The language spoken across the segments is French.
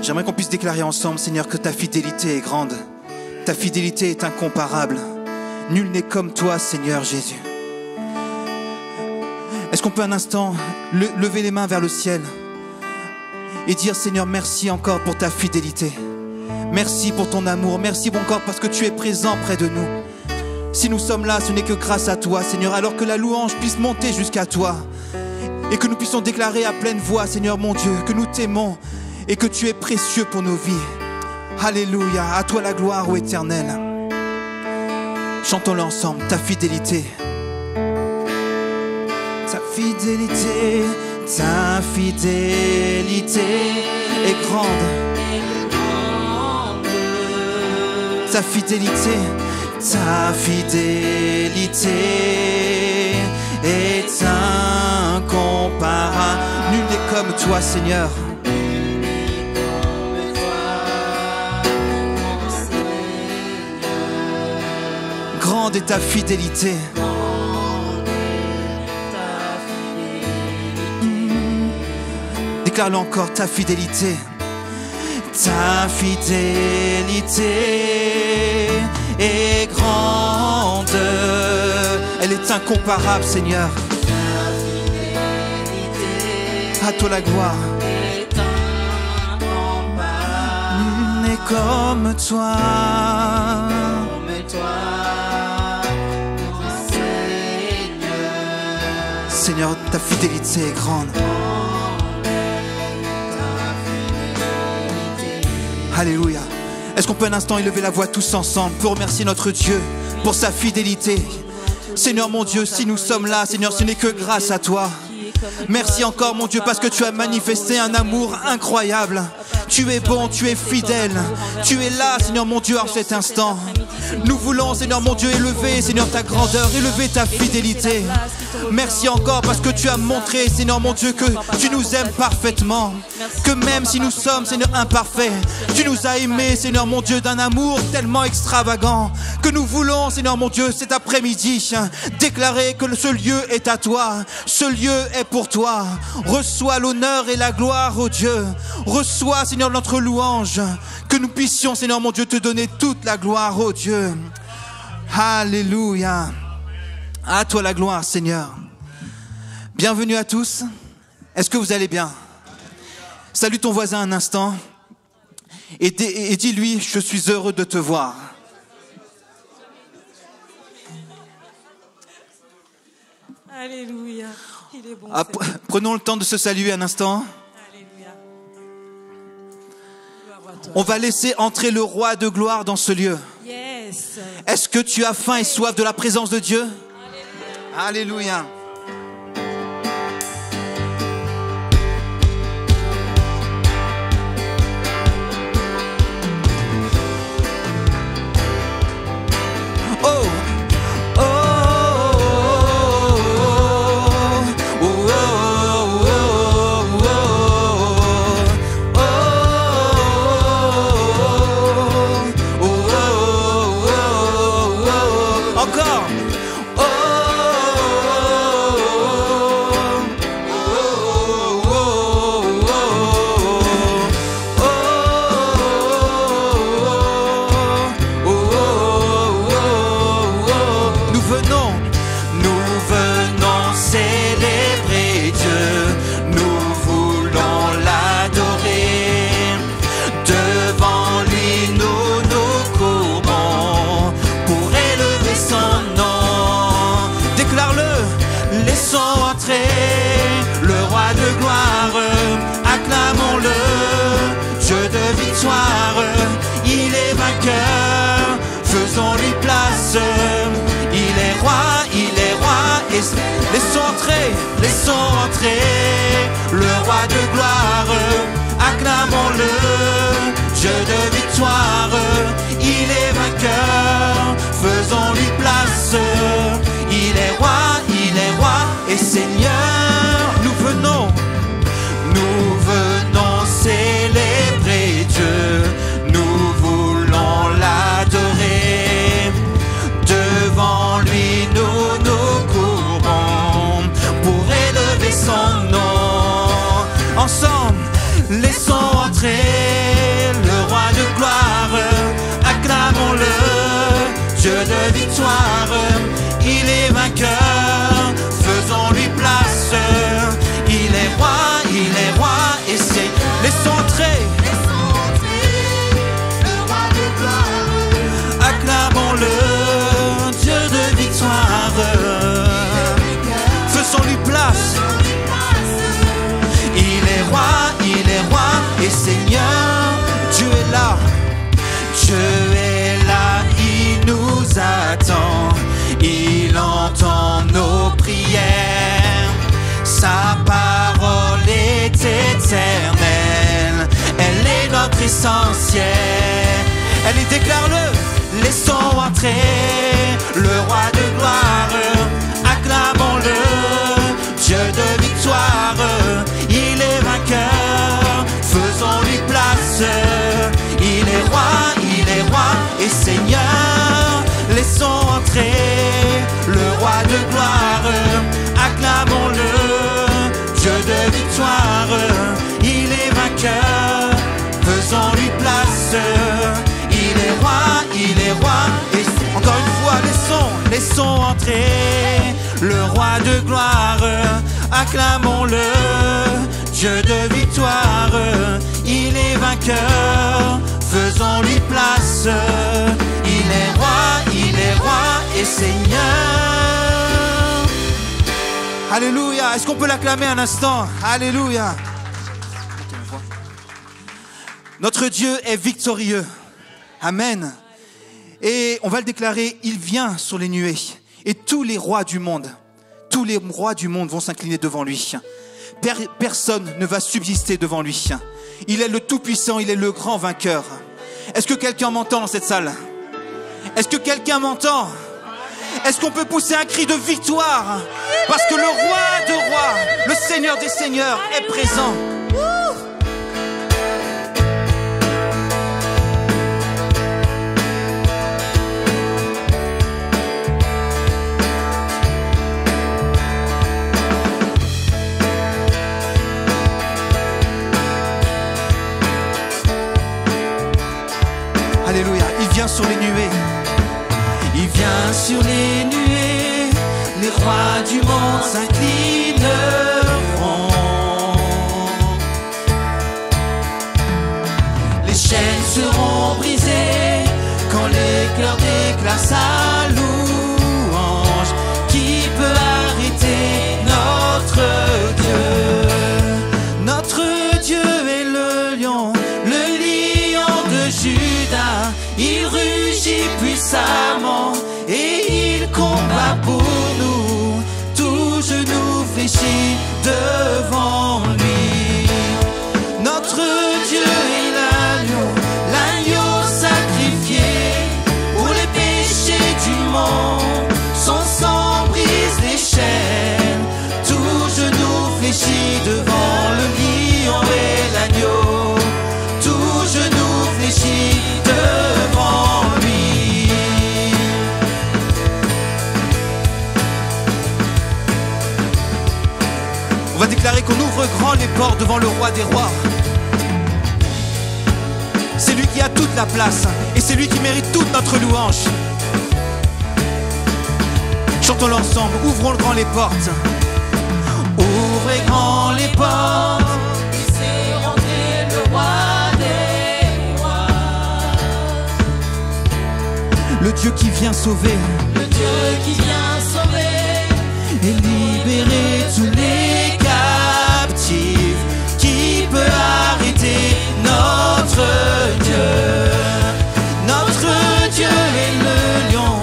J'aimerais qu'on puisse déclarer ensemble, Seigneur, que ta fidélité est grande. Ta fidélité est incomparable. Nul n'est comme toi, Seigneur Jésus. Est-ce qu'on peut un instant lever les mains vers le ciel et dire, Seigneur, merci encore pour ta fidélité. Merci pour ton amour. Merci encore parce que tu es présent près de nous. Si nous sommes là, ce n'est que grâce à toi, Seigneur, alors que la louange puisse monter jusqu'à toi et que nous puissions déclarer à pleine voix, Seigneur mon Dieu, que nous t'aimons et que tu es précieux pour nos vies. Alléluia, à toi la gloire, ô Éternel. Chantons-le ensemble, ta fidélité. Ta fidélité est grande. Ta fidélité est incomparable. Nul n'est comme toi, Seigneur. Grande est ta fidélité. Déclare-le encore, ta fidélité. Ta fidélité est grande. Elle est incomparable, Seigneur. À toi la gloire. Nul n'est comme toi. Seigneur, ta fidélité est grande. Alléluia. Est-ce qu'on peut un instant élever la voix tous ensemble pour remercier notre Dieu pour sa fidélité? Seigneur mon Dieu, si nous sommes là, Seigneur, ce n'est que grâce à toi. Merci encore mon Dieu parce que tu as manifesté un amour incroyable. Tu es bon, tu es fidèle. Tu es là, Seigneur mon Dieu, en cet instant. Nous voulons, Seigneur mon Dieu, élever, Seigneur, ta grandeur, élever ta fidélité. Merci encore parce que tu as montré, Seigneur mon Dieu, que tu nous aimes parfaitement. Que même si nous sommes, Seigneur, imparfaits, tu nous as aimés, Seigneur mon Dieu, d'un amour tellement extravagant que nous voulons, Seigneur mon Dieu, cet après-midi, déclarer que ce lieu est à toi. Ce lieu est pour toi. Reçois l'honneur et la gloire, ô Dieu. Reçois, Seigneur, notre louange. Que nous puissions, Seigneur mon Dieu, te donner toute la gloire, ô Dieu. Alléluia. À toi la gloire, Seigneur. Bienvenue à tous. Est-ce que vous allez bien? Salue ton voisin un instant et dis-lui, je suis heureux de te voir. Alléluia. Il est bon. Prenons le temps de se saluer un instant. Alléluia. On va laisser entrer le roi de gloire dans ce lieu. Yes. Est-ce que tu as faim et soif de la présence de Dieu? Alléluia. Alléluia. Il est vainqueur, faisons-lui place. Il est roi, et laissons entrer le roi de gloire. Acclamons-le, Dieu de victoire. Il est vainqueur, faisons-lui place. Il est roi, et Seigneur. Nous venons célébrer Dieu. Nous voulons l'adorer. Devant lui nous nous courbons pour élever son nom. Ensemble, essentiel. Allez, déclare-le, laissons entrer le roi de gloire, acclamons-le, Dieu de victoire, il est vainqueur, faisons-lui place, il est roi et Seigneur, laissons entrer le roi de gloire, acclamons-le, Dieu de victoire, il est vainqueur, faisons-lui place, il est roi, et encore une fois, laissons entrer le roi de gloire, acclamons-le, Dieu de victoire, il est vainqueur, faisons-lui place, il est roi et Seigneur. Alléluia, est-ce qu'on peut l'acclamer un instant? Alléluia. Notre Dieu est victorieux. Amen. Et on va le déclarer, il vient sur les nuées. Et tous les rois du monde vont s'incliner devant lui. Personne ne va subsister devant lui. Il est le Tout-Puissant, il est le grand vainqueur. Est-ce que quelqu'un m'entend dans cette salle? Est-ce que quelqu'un m'entend? Est-ce qu'on peut pousser un cri de victoire? Parce que le roi de rois, le Seigneur des seigneurs est présent. Alléluia, il vient sur les nuées. Il vient sur les nuées. Les rois du monde s'inclineront. Les chaînes seront brisées quand les cœurs déclarent sa louange. Qui peut arrêter notre Dieu? Notre Dieu est le lion de Judas, il rugit puissamment et il combat pour nous, tout genou fléchit devant lui. Notre Dieu est l'agneau sacrifié pour les péchés du monde, son sang brise les chaînes, tout genou fléchit devant le lion et l'agneau, tout genou fléchit devant lui. On va déclarer qu'on ouvre grand les portes devant le roi des rois. C'est lui qui a toute la place et c'est lui qui mérite toute notre louange. Chantons-le ensemble, ouvrons grand les portes. Ouvrez grand les portes, laissez entrer le roi des rois. Le Dieu qui vient sauver, le Dieu qui vient sauver et libérer tous les captifs. Qui peut arrêter notre Dieu? Notre Dieu est le lion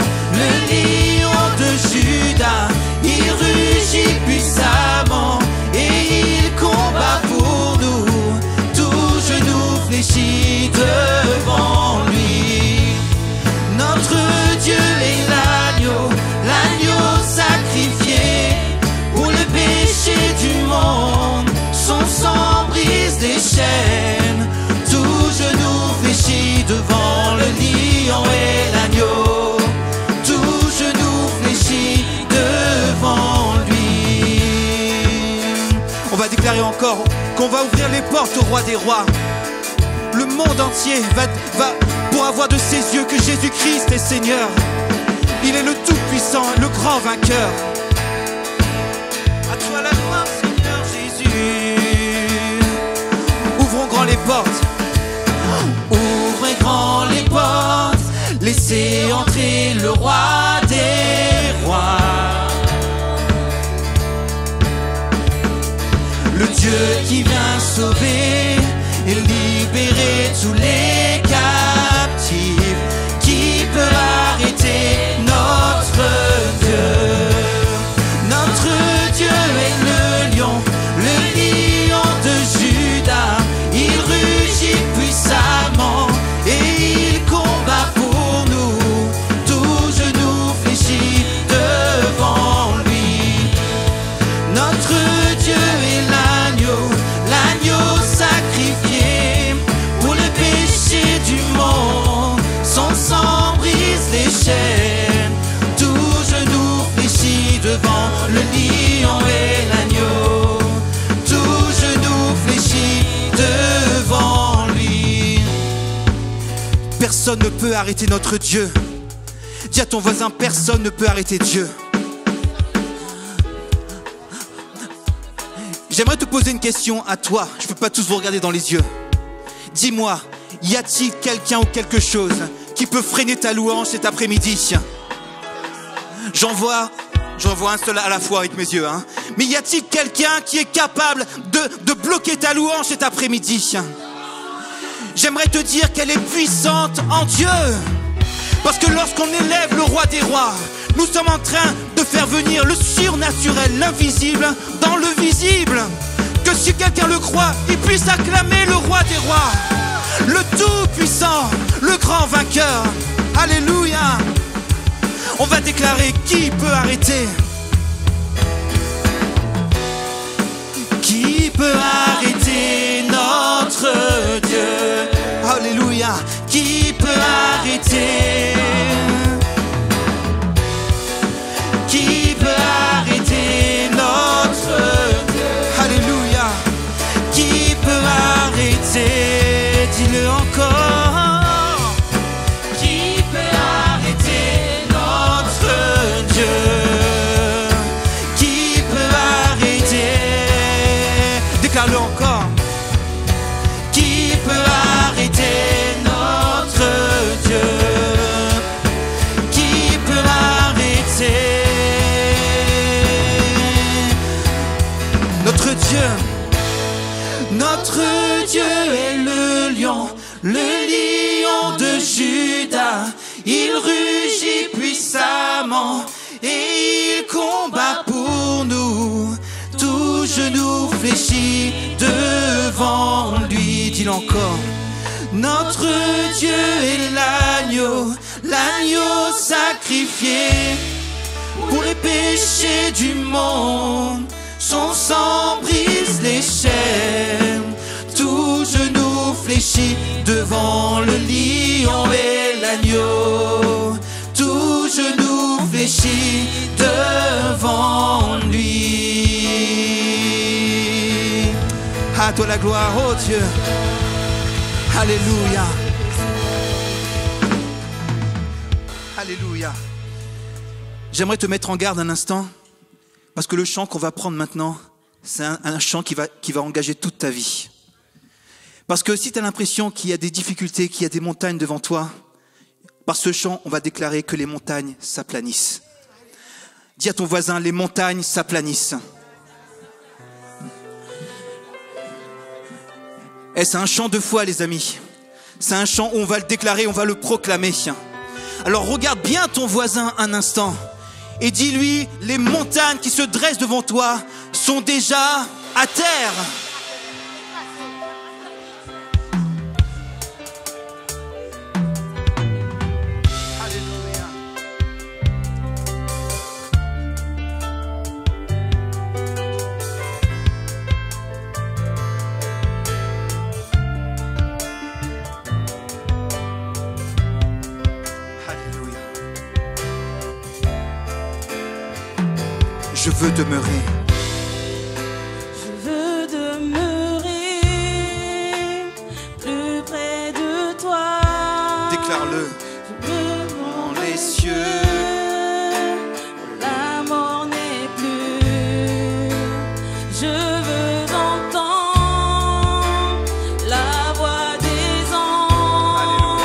de Judas. Il rugit puissamment et il combat pour nous. Tout genou fléchit devant lui. Notre Dieu est l'agneau sacrifié pour le péché du monde. Son sang brise les chaînes. Tout genou fléchit devant le lion et l'agneau. Tout genou fléchit devant lui. On va déclarer encore qu'on va ouvrir les portes au roi des rois. Le monde entier va pour avoir de ses yeux que Jésus-Christ est Seigneur. Il est le Tout-Puissant, le grand vainqueur. À toi la gloire, Seigneur Jésus. Ouvrons grand les portes. Ouvrez grand les portes. Laissez entrer le roi des rois. Le Dieu qui vient sauver et libérer tous les captifs. Qui peut arrêter notre Dieu? Notre Dieu est le lion de Judas. Il rugit puissamment personne ne peut arrêter notre Dieu. Dis à ton voisin, personne ne peut arrêter Dieu. J'aimerais te poser une question à toi. Je ne peux pas tous vous regarder dans les yeux. Dis-moi, y a-t-il quelqu'un ou quelque chose qui peut freiner ta louange cet après-midi? J'en vois un seul à la fois avec mes yeux. Mais y a-t-il quelqu'un qui est capable de bloquer ta louange cet après-midi? J'aimerais te dire qu'elle est puissante en Dieu. Parce que lorsqu'on élève le roi des rois, nous sommes en train de faire venir le surnaturel, l'invisible, dans le visible. Que si quelqu'un le croit, il puisse acclamer le roi des rois, le tout-puissant, le grand vainqueur. Alléluia. On va déclarer: qui peut arrêter? Qui peut arrêter notre Dieu? Alléluia. Qui peut arrêter? Qui peut arrêter notre Dieu? Alléluia. Qui peut arrêter? Dis-le encore. Qui peut arrêter notre Dieu? Qui peut arrêter? Déclare-le encore. Qui peut arrêter notre Dieu? Qui peut arrêter notre Dieu? Notre Dieu est le lion de Juda. Il rugit puissamment et il combat pour nous. Tout genou fléchit devant lui. Dis-le encore. Notre Dieu est l'agneau sacrifié pour les péchés du monde. Son sang brise les chaînes. Tout genou fléchit devant le lion et l'agneau. Tout genou fléchit devant lui. À toi la gloire, oh Dieu. Alléluia. Alléluia. J'aimerais te mettre en garde un instant, parce que le chant qu'on va prendre maintenant, c'est un chant qui va engager toute ta vie. Parce que si tu as l'impression qu'il y a des difficultés, qu'il y a des montagnes devant toi, par ce chant, on va déclarer que les montagnes s'aplanissent. Dis à ton voisin, les montagnes s'aplanissent. Et c'est un chant de foi, les amis. C'est un chant où on va le déclarer, on va le proclamer. Alors regarde bien ton voisin un instant et dis-lui, les montagnes qui se dressent devant toi sont déjà à terre. Je veux demeurer. Je veux demeurer plus près de toi. Déclare-le. Je veux Dans les cieux. où la mort n'est plus. Je veux entendre la voix des anges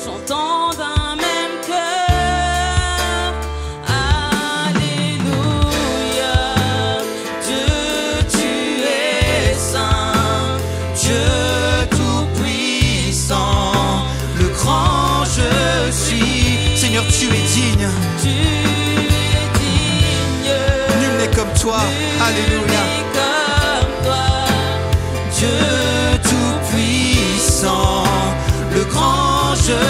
chantant d'un même cœur. Alléluia. Dieu, tu es saint. Dieu tout-puissant. Le grand je suis. Seigneur, tu es digne. Tu es digne. Nul n'est comme toi. Alléluia. Comme toi, Dieu tout-puissant. Le grand je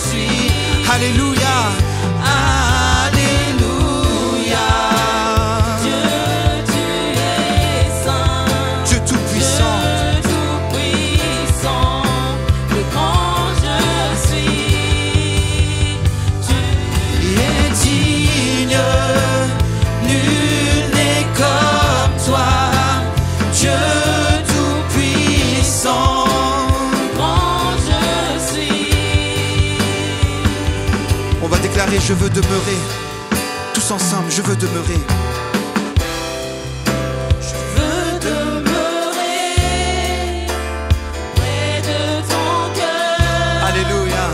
suis. Alléluia. Alléluia. Dieu, tu es saint. Dieu tout-puissant. Dieu tout-puissant, le grand je suis. Tu est digne, nul n'est comme toi, Dieu tout-puissant. es grand je suis. je veux demeurer. Tous ensemble, je veux demeurer. Je veux demeurer près de ton cœur. Alléluia.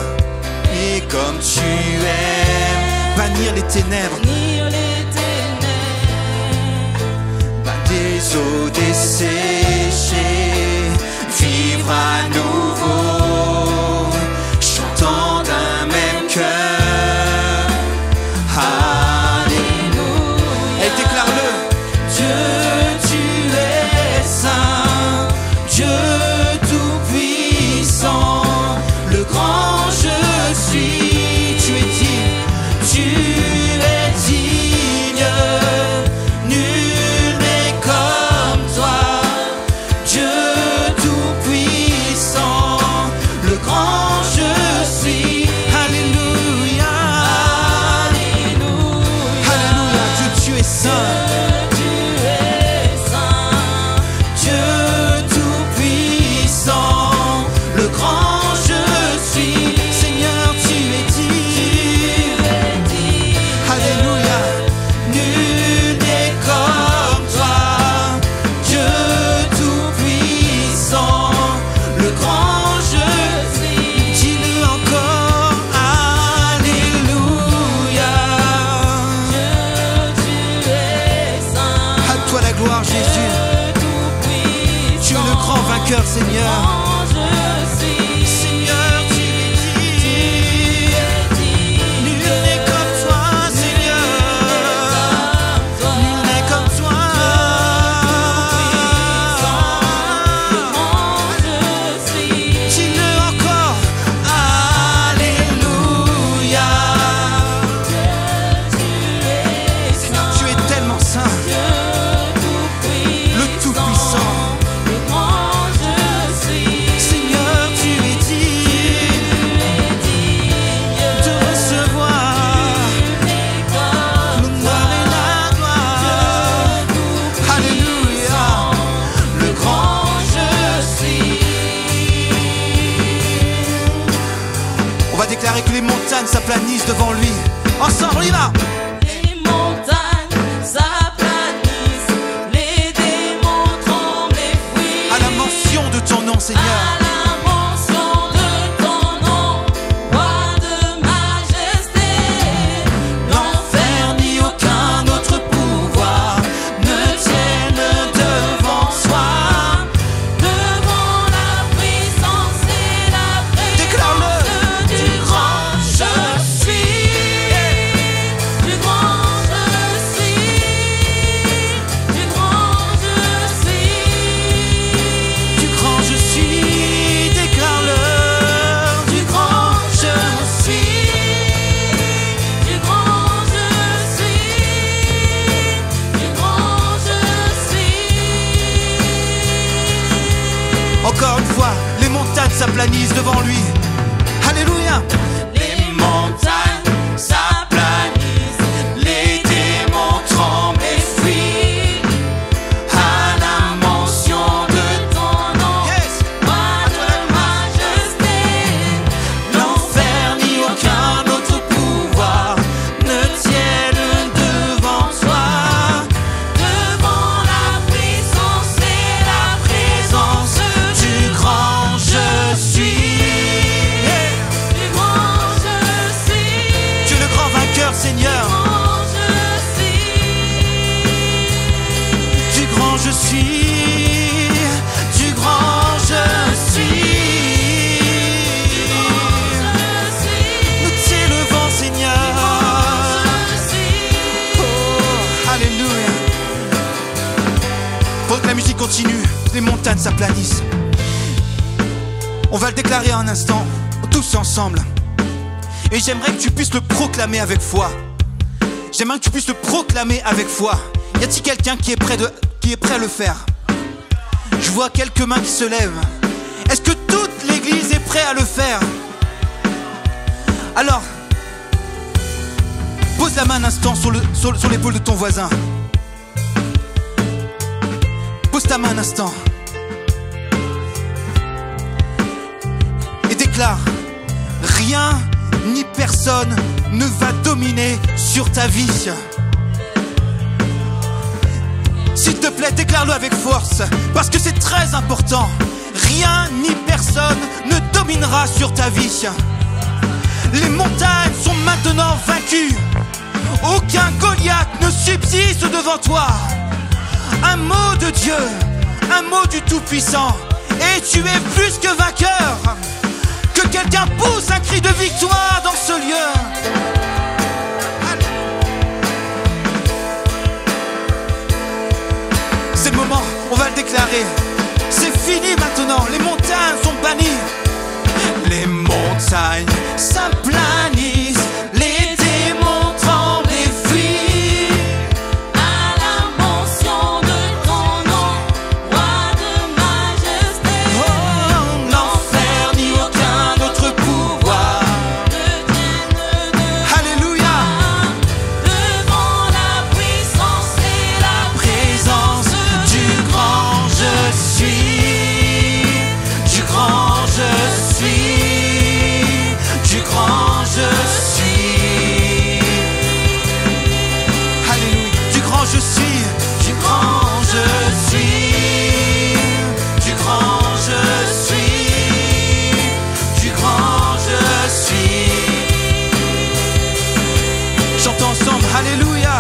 Et comme tu aimes, bannir les ténèbres, Bannir les ténèbres, des eaux desséchées, vivre à nouveau, chantant d'un même cœur. Alléluia. Et déclare-le. Dieu, tu es saint, Dieu tout-puissant, le grand je suis. Tu es digne. Tu es digne, nul n'est comme toi. Dieu tout-puissant, le grand je suis. Alléluia. Alléluia. Alléluia. Dieu, tu es saint. Tu es saint, Dieu tout-puissant, le grand je suis. Seigneur, tu es digne. Alléluia. Nul n'est comme toi, Dieu tout-puissant, le grand je suis. Dis-le encore. Alléluia. Dieu, tu es saint, À toi la gloire, Jésus. tout-puissant, Tu es le grand vainqueur, Seigneur. grand je suis. Seigneur, tu es digne. Nul n'est comme toi, Seigneur. Nul n'est comme toi. Dis-le encore. Alléluia. Seigneur, tu es tellement saint. Le Tout-Puissant. Seigneur, tu es digne de recevoir l'honneur et la gloire. Alléluia. Le grand je suis. On va déclarer que les montagnes s'aplanissent devant lui. Ensemble, on y va. Les montagnes s'aplanissent, les démons tremblent et fuient. À la mention de ton nom, Seigneur. À la mention de ton nom, roi de majesté, l'enfer ni aucun autre pouvoir ne tiennent devant soi. Devant la puissance et la Déclare-le. présence du grand je suis. Du grand je suis. Du grand je suis. Du grand je suis, déclare-le. Du grand je suis. Du grand je suis. Du grand je suis. Encore une fois, les montagnes s'aplanissent devant lui. Alléluia. Les montagnes s'aplanissent, les démons tremblent et fuient. À la mention de ton nom, Yes. roi de majesté, l'enfer ni aucun autre pouvoir ne tiennent devant toi. Devant la puissance et la présence du grand je suis. Du grand je suis. Tu es le grand vainqueur, Seigneur. Grand je suis. Du grand je suis. Du grand je suis. Nous t'élevons, Seigneur. Oh, alléluia. Pour que la musique continue, les montagnes s'aplanissent. On va le déclarer un instant, tous ensemble. Et j'aimerais que tu puisses le proclamer avec foi. J'aimerais que tu puisses le proclamer avec foi. Y a-t-il quelqu'un qui est prêt à le faire? Je vois quelques mains qui se lèvent. Est-ce que toute l'église est prête à le faire? Alors, pose la main un instant sur l'épaule de ton voisin. Pose ta main un instant. Et déclare: rien ni personne ne va dominer sur ta vie. S'il te plaît, déclare-le avec force, parce que c'est très important. Rien ni personne ne dominera sur ta vie. Les montagnes sont maintenant vaincues. Aucun Goliath ne subsiste devant toi. Un mot de Dieu, un mot du Tout-Puissant, et tu es plus que vainqueur. Que quelqu'un pousse un cri de victoire dans ce lieu. C'est le moment, on va le déclarer. C'est fini maintenant, les montagnes sont bannies. Les montagnes s'aplanissent, les démons tremblent et fuient. À la mention de ton nom, roi de majesté. Oh, l'enfer ni aucun autre pouvoir. Alléluia. Devant la puissance et la Présence du grand je suis, du grand je suis, du grand je suis. Alléluia. Du grand je suis, du grand je suis, du grand je suis, du grand je suis. Chantons ensemble, alléluia.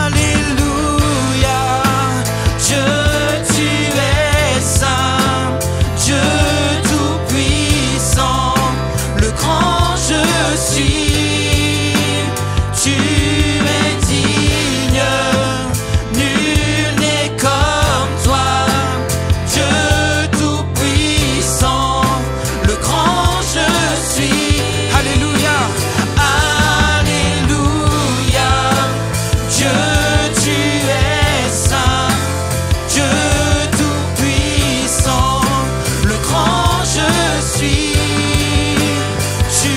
Alléluia. Dieu, tu es saint, Dieu tout-puissant, le grand je suis. Tu es digne, nul n'est comme toi. Dieu tout-puissant, le grand je suis. Alléluia. Alléluia. Dieu, tu es saint, Dieu tout-puissant, le grand je suis. Tu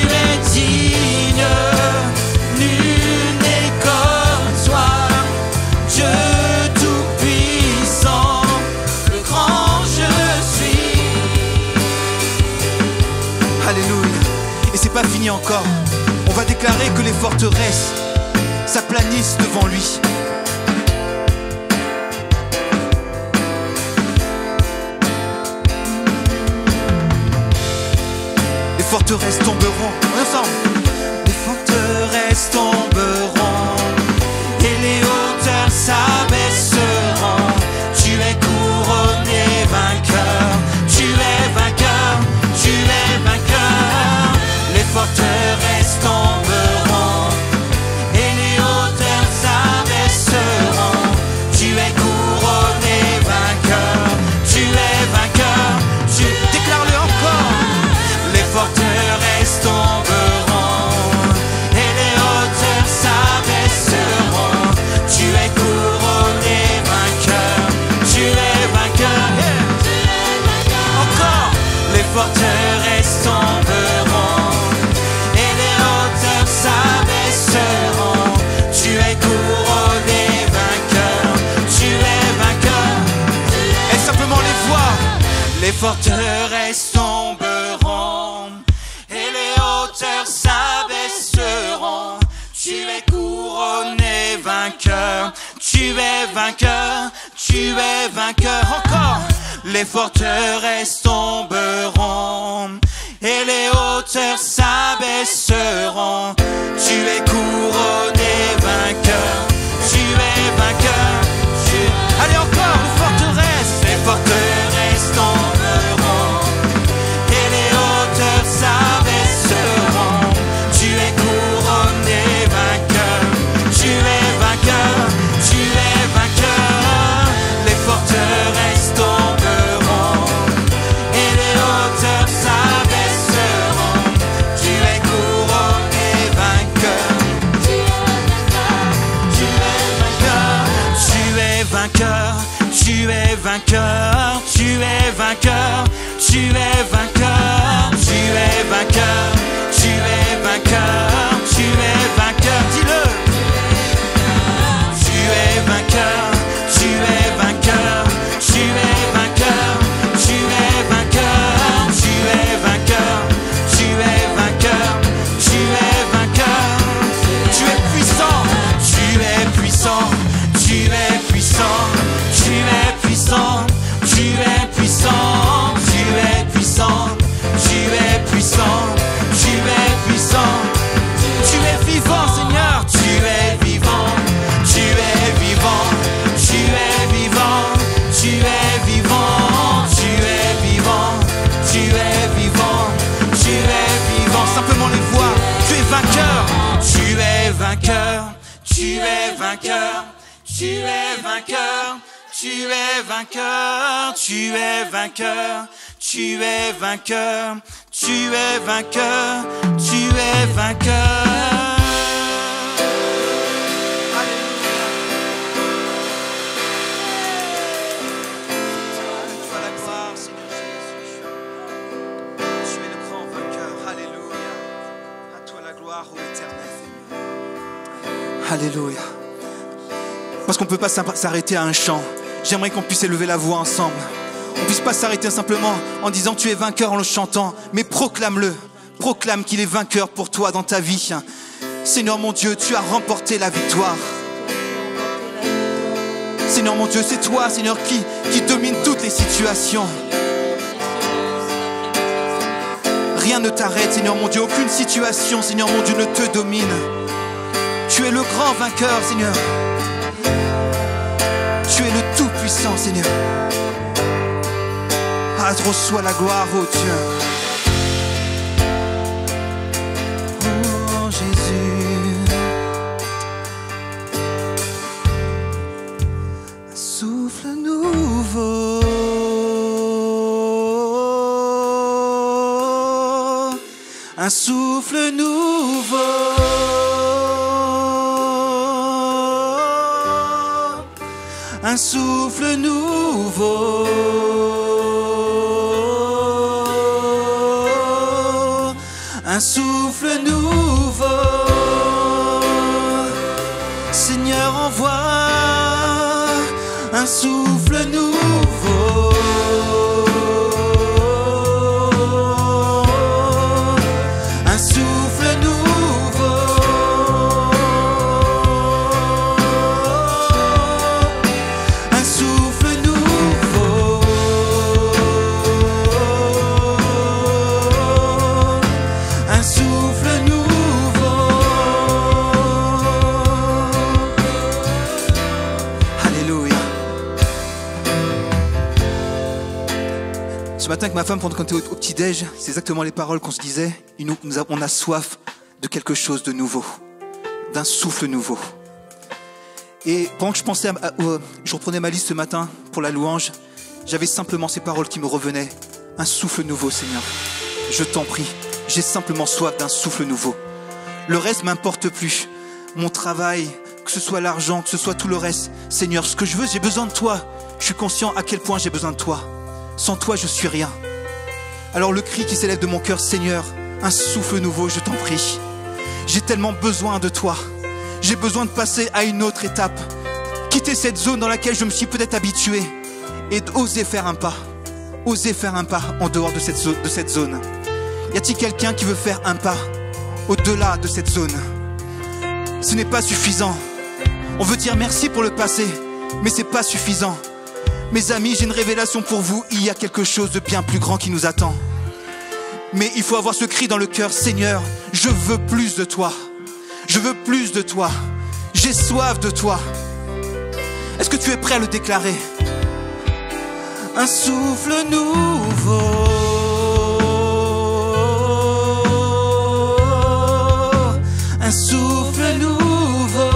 es digne, nul n'est comme toi. Dieu tout-puissant, le grand je suis. Alléluia. Et c'est pas fini encore. On va déclarer que les forteresses s'aplanissent devant lui. Les forteresses tomberont. Ensemble. Les forteresses tomberont et les hauteurs s'abaisseront. Tu es couronné vainqueur. Tu es vainqueur. Tu es vainqueur. Les forteresses tomberont et les hauteurs s'abaisseront. Tu es couronné vainqueur. Tu es vainqueur. Tu déclare-le encore. Les forteresses tomberont et les hauteurs s'abaisseront. Tu es couronné vainqueur. Tu es vainqueur. Encore. Les forteresses tomberont et les hauteurs s'abaisseront. Tu es couronné vainqueur. Tu es vainqueur. Et simplement les voix. Les forteresses tomberont et les hauteurs s'abaisseront. Tu es couronné vainqueur. Tu es vainqueur. Tu es vainqueur. Encore. Les forteresses tomberont et les hauteurs s'abaisseront. Tu es couronné vainqueur. Tu es vainqueur. Allez encore, les forteresses tomberont et les hauteurs s'abaisseront. Tu es couronné vainqueur. Tu es vainqueur. Tu es vainqueur. Les forteresses tomberont et les hauteurs s'abaisseront. Tu es couronné vainqueur. Tu es vainqueur. Tu es vainqueur. Tu es vainqueur. Tu es vainqueur. Tu es vainqueur. Tu es vainqueur. Tu es vainqueur. Tu es vainqueur. Dis-le. Tu es vainqueur. Tu es vainqueur. Tu es vainqueur. Tu es vainqueur. Tu es vainqueur. Tu es tu es vainqueur, tu es vainqueur, tu es vainqueur, tu es vainqueur, tu es vainqueur, tu es vainqueur, tu es vainqueur. Alléluia. Parce qu'on ne peut pas s'arrêter à un chant. J'aimerais qu'on puisse élever la voix ensemble. On ne puisse pas s'arrêter simplement en disant tu es vainqueur en le chantant, mais proclame-le. Proclame qu'il est vainqueur pour toi dans ta vie. Seigneur mon Dieu, tu as remporté la victoire. Seigneur mon Dieu, c'est toi, Seigneur, qui domine toutes les situations. Rien ne t'arrête, Seigneur mon Dieu. Aucune situation, Seigneur mon Dieu, ne te domine. Tu es le grand vainqueur, Seigneur. Tu es le tout-puissant, Seigneur. Ah, reçois la gloire, oh Dieu. Oh Jésus. Un souffle nouveau. Un souffle nouveau. Un souffle nouveau, un souffle nouveau. Seigneur, envoie un souffle nouveau. Un souffle nouveau. Ce matin avec ma femme, pendant qu'on était au petit-déj, c'est exactement les paroles qu'on se disait. On a soif de quelque chose de nouveau, d'un souffle nouveau. Et pendant que je pensais, je reprenais ma liste ce matin pour la louange, j'avais simplement ces paroles qui me revenaient. Un souffle nouveau, Seigneur. Je t'en prie, j'ai simplement soif d'un souffle nouveau. Le reste m'importe plus. Mon travail, que ce soit l'argent, que ce soit tout le reste. Seigneur, ce que je veux, j'ai besoin de toi. Je suis conscient à quel point j'ai besoin de toi. Sans toi, je suis rien. Alors le cri qui s'élève de mon cœur, Seigneur, un souffle nouveau, je t'en prie. J'ai tellement besoin de toi. J'ai besoin de passer à une autre étape. Quitter cette zone dans laquelle je me suis peut-être habitué et d'oser faire un pas. Oser faire un pas en dehors de cette zone. Y a-t-il quelqu'un qui veut faire un pas au-delà de cette zone? Ce n'est pas suffisant. On veut dire merci pour le passé, mais c'est pas suffisant. Mes amis, j'ai une révélation pour vous. Il y a quelque chose de bien plus grand qui nous attend. Mais il faut avoir ce cri dans le cœur. Seigneur, je veux plus de toi. Je veux plus de toi. J'ai soif de toi. Est-ce que tu es prêt à le déclarer? Un souffle nouveau. Un souffle nouveau.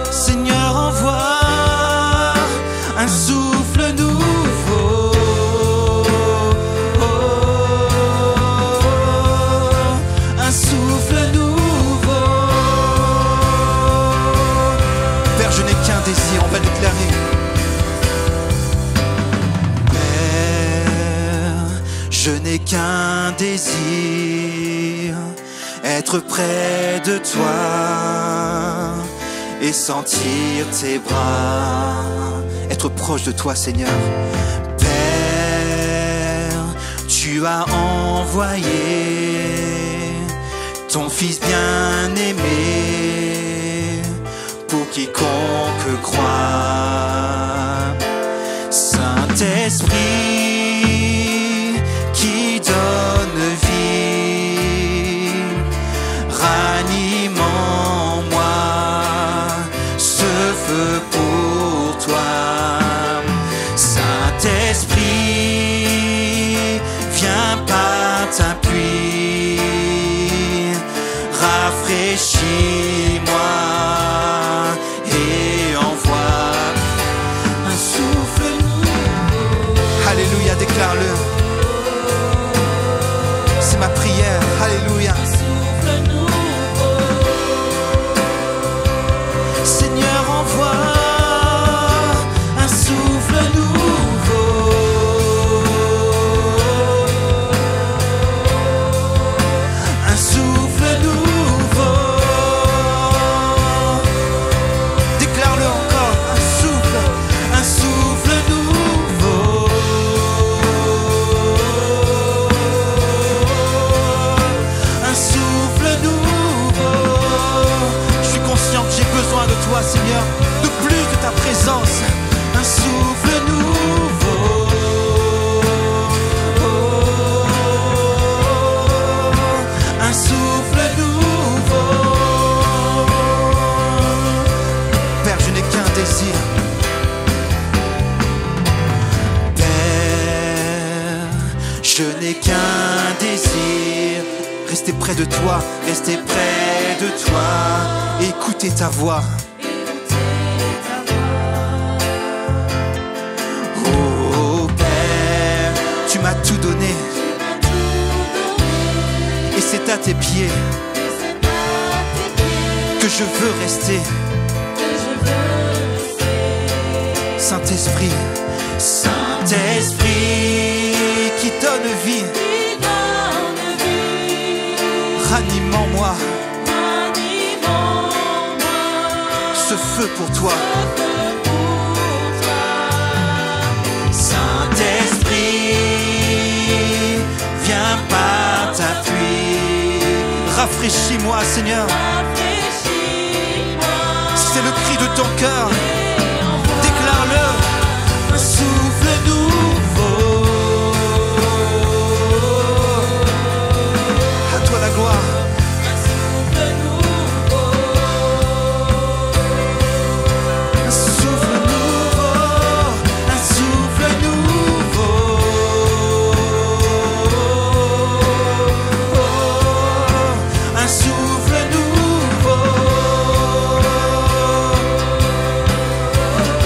Seigneur, envoie un souffle nouveau. Un souffle nouveau. Père, je n'ai qu'un désir, on va le déclarer. Père, je n'ai qu'un désir, être près de toi et sentir tes bras, être proche de toi, Seigneur. Père, tu as envoyé ton Fils bien-aimé pour quiconque croit. Saint-Esprit qui donne vie, ranime en moi ce feu pour toi. Saint-Esprit, viens par ta pluie, rafraîchis Déclare-le. C'est ma prière. Alléluia. Seigneur, envoie un souffle nouveau. Un souffle nouveau. Déclare-le encore. Un souffle nouveau. Un souffle nouveau. Je suis conscient que j'ai besoin de toi, Seigneur, de plus de ta présence. Un souffle nouveau. Un souffle nouveau. Père, je n'ai qu'un désir. Père, je n'ai qu'un désir. Rester près de toi, rester près de toi. Écouter ta voix. Oh Père, tu m'as tout donné. Et c'est à tes pieds que je veux rester. Saint-Esprit, Saint-Esprit qui donne vie, ranime en moi ce feu pour toi. Saint-Esprit, viens par ta pluie, rafraîchis-moi, Seigneur. Si c'est le cri de ton cœur, déclare-le. Un souffle nouveau. À toi la gloire. Un souffle nouveau. Un souffle nouveau. Un souffle nouveau.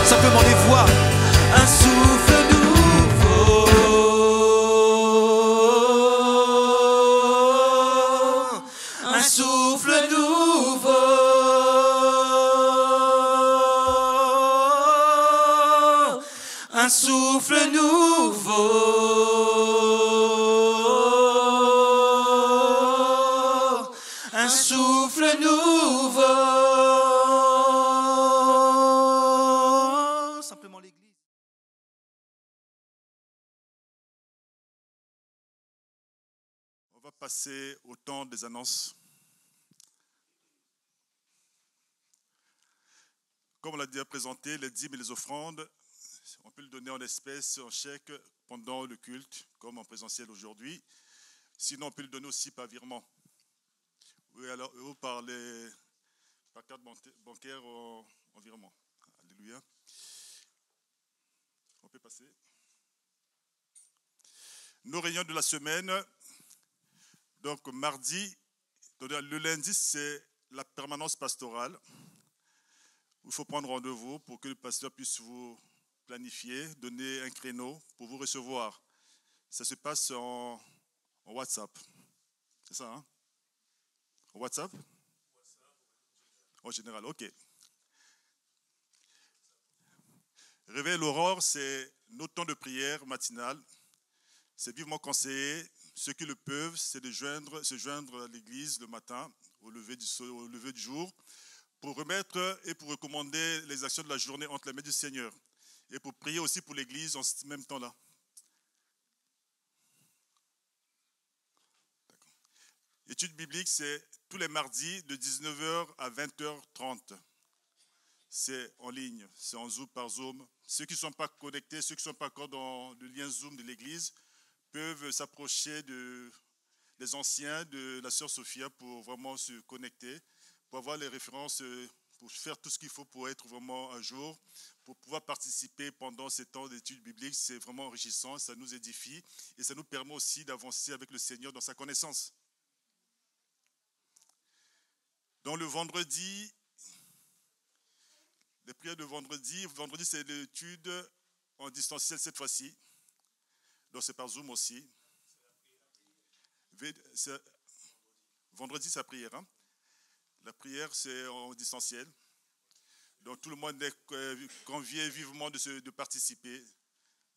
Simplement les voix. Un souffle nouveau. Un souffle nouveau. Un souffle nouveau. Un souffle nouveau. Simplement l'église. On va passer au temps des annonces. Comme on l'a déjà présenté, les dîmes et les offrandes, on peut le donner en espèces, en chèque, pendant le culte, comme en présentiel aujourd'hui. Sinon, on peut le donner aussi par virement. Oui, alors, ou par carte bancaire en virement. Alléluia. On peut passer. Nos réunions de la semaine. Donc, mardi, le lundi, c'est la permanence pastorale. Il faut prendre rendez-vous pour que le pasteur puisse vous planifier, donner un créneau pour vous recevoir. Ça se passe en WhatsApp. C'est ça, hein? En WhatsApp? En général, ok. Réveil l'aurore, c'est notre temps de prière matinale. C'est vivement conseillé. Ceux qui le peuvent, c'est de se joindre à l'église le matin, au lever du jour, pour remettre et pour recommander les actions de la journée entre les mains du Seigneur. Et pour prier aussi pour l'église en ce même temps-là. Étude biblique, c'est tous les mardis de 19h à 20h30. C'est en ligne, c'est en Zoom par Zoom. Ceux qui ne sont pas connectés, ceux qui ne sont pas encore dans le lien Zoom de l'église, peuvent s'approcher des anciens de la sœur Sophia pour vraiment se connecter, pour avoir les références, pour faire tout ce qu'il faut pour être vraiment à jour, pour pouvoir participer pendant ces temps d'études bibliques. C'est vraiment enrichissant, ça nous édifie et ça nous permet aussi d'avancer avec le Seigneur dans sa connaissance. Dans le vendredi, les prières de vendredi c'est l'étude en distanciel cette fois-ci. Donc c'est par Zoom aussi. Vendredi, c'est la prière. Hein? La prière, c'est en distanciel. Donc tout le monde est convié vivement de participer.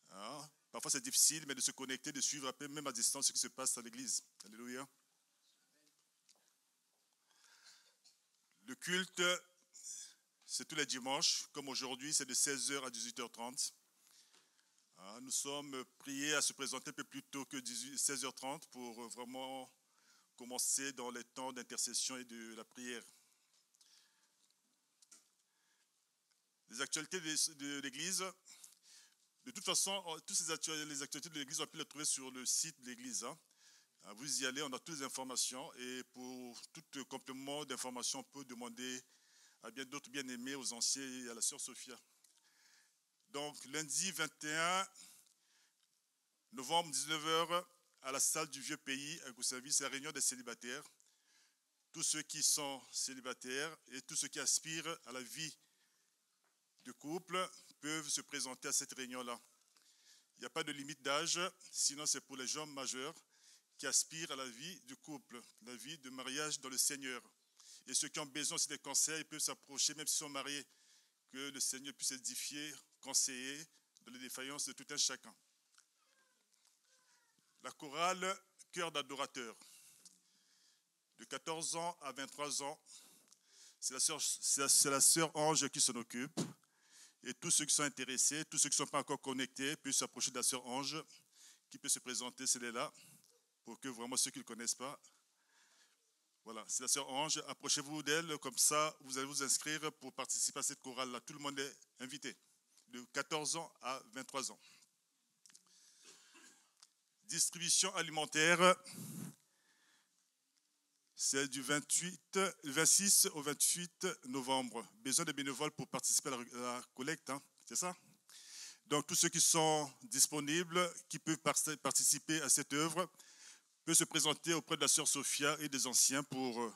Hein? Parfois c'est difficile, mais de se connecter, de suivre un peu, même à distance, ce qui se passe à l'église. Alléluia. Le culte, c'est tous les dimanches, comme aujourd'hui, c'est de 16h à 18h30. Hein? Nous sommes priés à se présenter un peu plus tôt que 16h30 pour vraiment commencer dans les temps d'intercession et de la prière. Les actualités de l'Église, de toute façon, toutes les actualités de l'Église, on peut les trouver sur le site de l'Église. Hein. Vous y allez, on a toutes les informations. Et pour tout complément d'informations, on peut demander à bien d'autres bien-aimés, aux anciens et à la sœur Sophia. Donc, lundi 21 novembre, 19h, à la salle du Vieux Pays, à Goussainville, c'est la réunion des célibataires. Tous ceux qui sont célibataires et tous ceux qui aspirent à la vie de couple peuvent se présenter à cette réunion-là. Il n'y a pas de limite d'âge, sinon c'est pour les gens majeurs qui aspirent à la vie du couple, la vie de mariage dans le Seigneur. Et ceux qui ont besoin aussi des conseils, ils peuvent s'approcher, même s'ils sont mariés, que le Seigneur puisse édifier, conseiller dans les défaillances de tout un chacun. La chorale Cœur d'adorateur, de 14 ans à 23 ans, c'est la sœur Ange qui s'en occupe. Et tous ceux qui sont intéressés, tous ceux qui ne sont pas encore connectés, peuvent s'approcher de la sœur Ange, qui peut se présenter, celle-là, pour que vraiment ceux qui ne le connaissent pas. Voilà, c'est la sœur Ange. Approchez-vous d'elle, comme ça, vous allez vous inscrire pour participer à cette chorale-là. Tout le monde est invité, de 14 ans à 23 ans. Distribution alimentaire, c'est du 26 au 28 novembre. Besoin de bénévoles pour participer à la collecte, hein, c'est ça? Donc tous ceux qui sont disponibles, qui peuvent participer à cette œuvre, peuvent se présenter auprès de la sœur Sophia et des anciens pour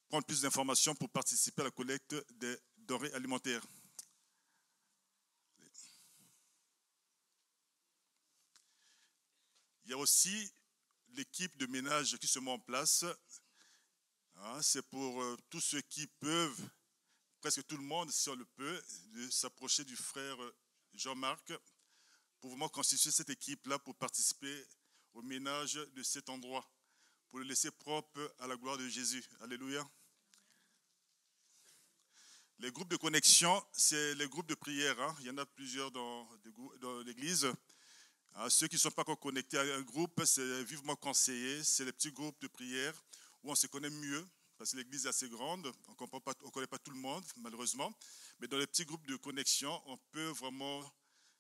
prendre plus d'informations pour participer à la collecte des denrées alimentaires. Il y a aussi l'équipe de ménage qui se met en place. Hein, c'est pour tous ceux qui peuvent, presque tout le monde, si on le peut, de s'approcher du frère Jean-Marc pour vraiment constituer cette équipe-là pour participer au ménage de cet endroit, pour le laisser propre à la gloire de Jésus. Alléluia. Les groupes de connexion, c'est les groupes de prière. Hein. Il y en a plusieurs dans l'église. Ceux qui ne sont pas encore connectés à un groupe, c'est vivement conseillé. C'est les petits groupes de prière où on se connaît mieux, parce que l'église est assez grande. On ne connaît pas tout le monde, malheureusement. Mais dans les petits groupes de connexion, on peut vraiment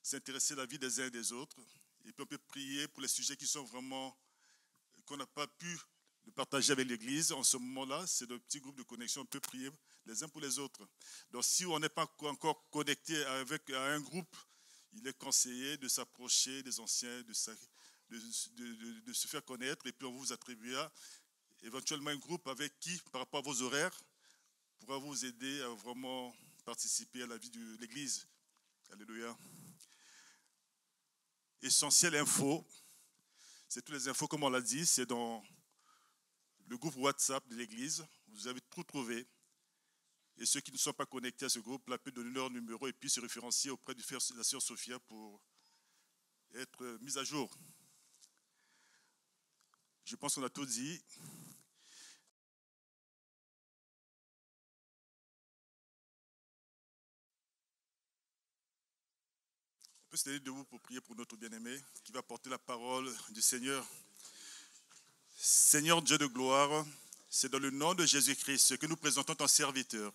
s'intéresser à la vie des uns et des autres. Et puis on peut prier pour les sujets qui sont vraiment, qu'on n'a pas pu partager avec l'église. En ce moment-là, c'est le petit groupe de connexion. On peut prier les uns pour les autres. Donc si on n'est pas encore connecté à un groupe, il est conseillé de s'approcher des anciens, de se faire connaître, et puis on vous attribuera éventuellement un groupe avec qui, par rapport à vos horaires, pourra vous aider à vraiment participer à la vie de l'Église. Alléluia. Essentiel Info, c'est toutes les infos, comme on l'a dit, c'est dans le groupe WhatsApp de l'Église. Vous avez tout trouvé. Et ceux qui ne sont pas connectés à ce groupe-là peuvent donner leur numéro et puis se référencier auprès de la sœur Sophia pour être mis à jour. Je pense qu'on a tout dit. On peut se tenir debout pour prier pour notre bien-aimé qui va porter la parole du Seigneur. Seigneur Dieu de gloire, c'est dans le nom de Jésus-Christ que nous présentons ton serviteur.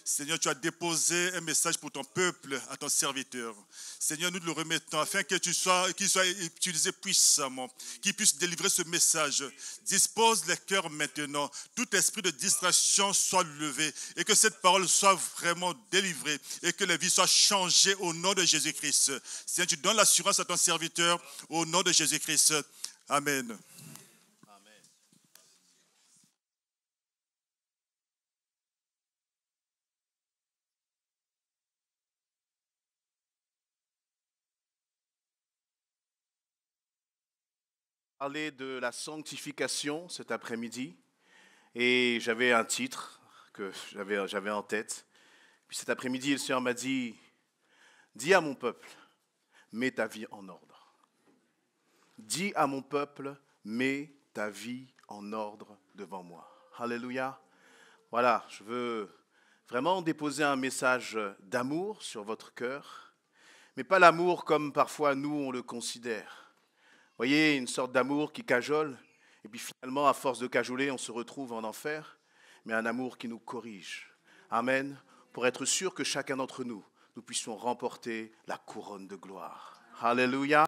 Seigneur, tu as déposé un message pour ton peuple, à ton serviteur. Seigneur, nous te le remettons afin qu'il soit utilisé puissamment, qu'il puisse délivrer ce message. Dispose les cœurs maintenant. Tout esprit de distraction soit levé et que cette parole soit vraiment délivrée et que les vies soient changées au nom de Jésus-Christ. Seigneur, tu donnes l'assurance à ton serviteur au nom de Jésus-Christ. Amen. Parler de la sanctification cet après-midi et j'avais un titre que j'avais en tête. Puis cet après-midi, le Seigneur m'a dit, dis à mon peuple, mets ta vie en ordre. Dis à mon peuple, mets ta vie en ordre devant moi. Alléluia. Voilà, je veux vraiment déposer un message d'amour sur votre cœur, mais pas l'amour comme parfois nous on le considère. Vous voyez, une sorte d'amour qui cajole, et puis finalement, à force de cajoler, on se retrouve en enfer, mais un amour qui nous corrige. Amen. Pour être sûr que chacun d'entre nous, nous puissions remporter la couronne de gloire. Alléluia.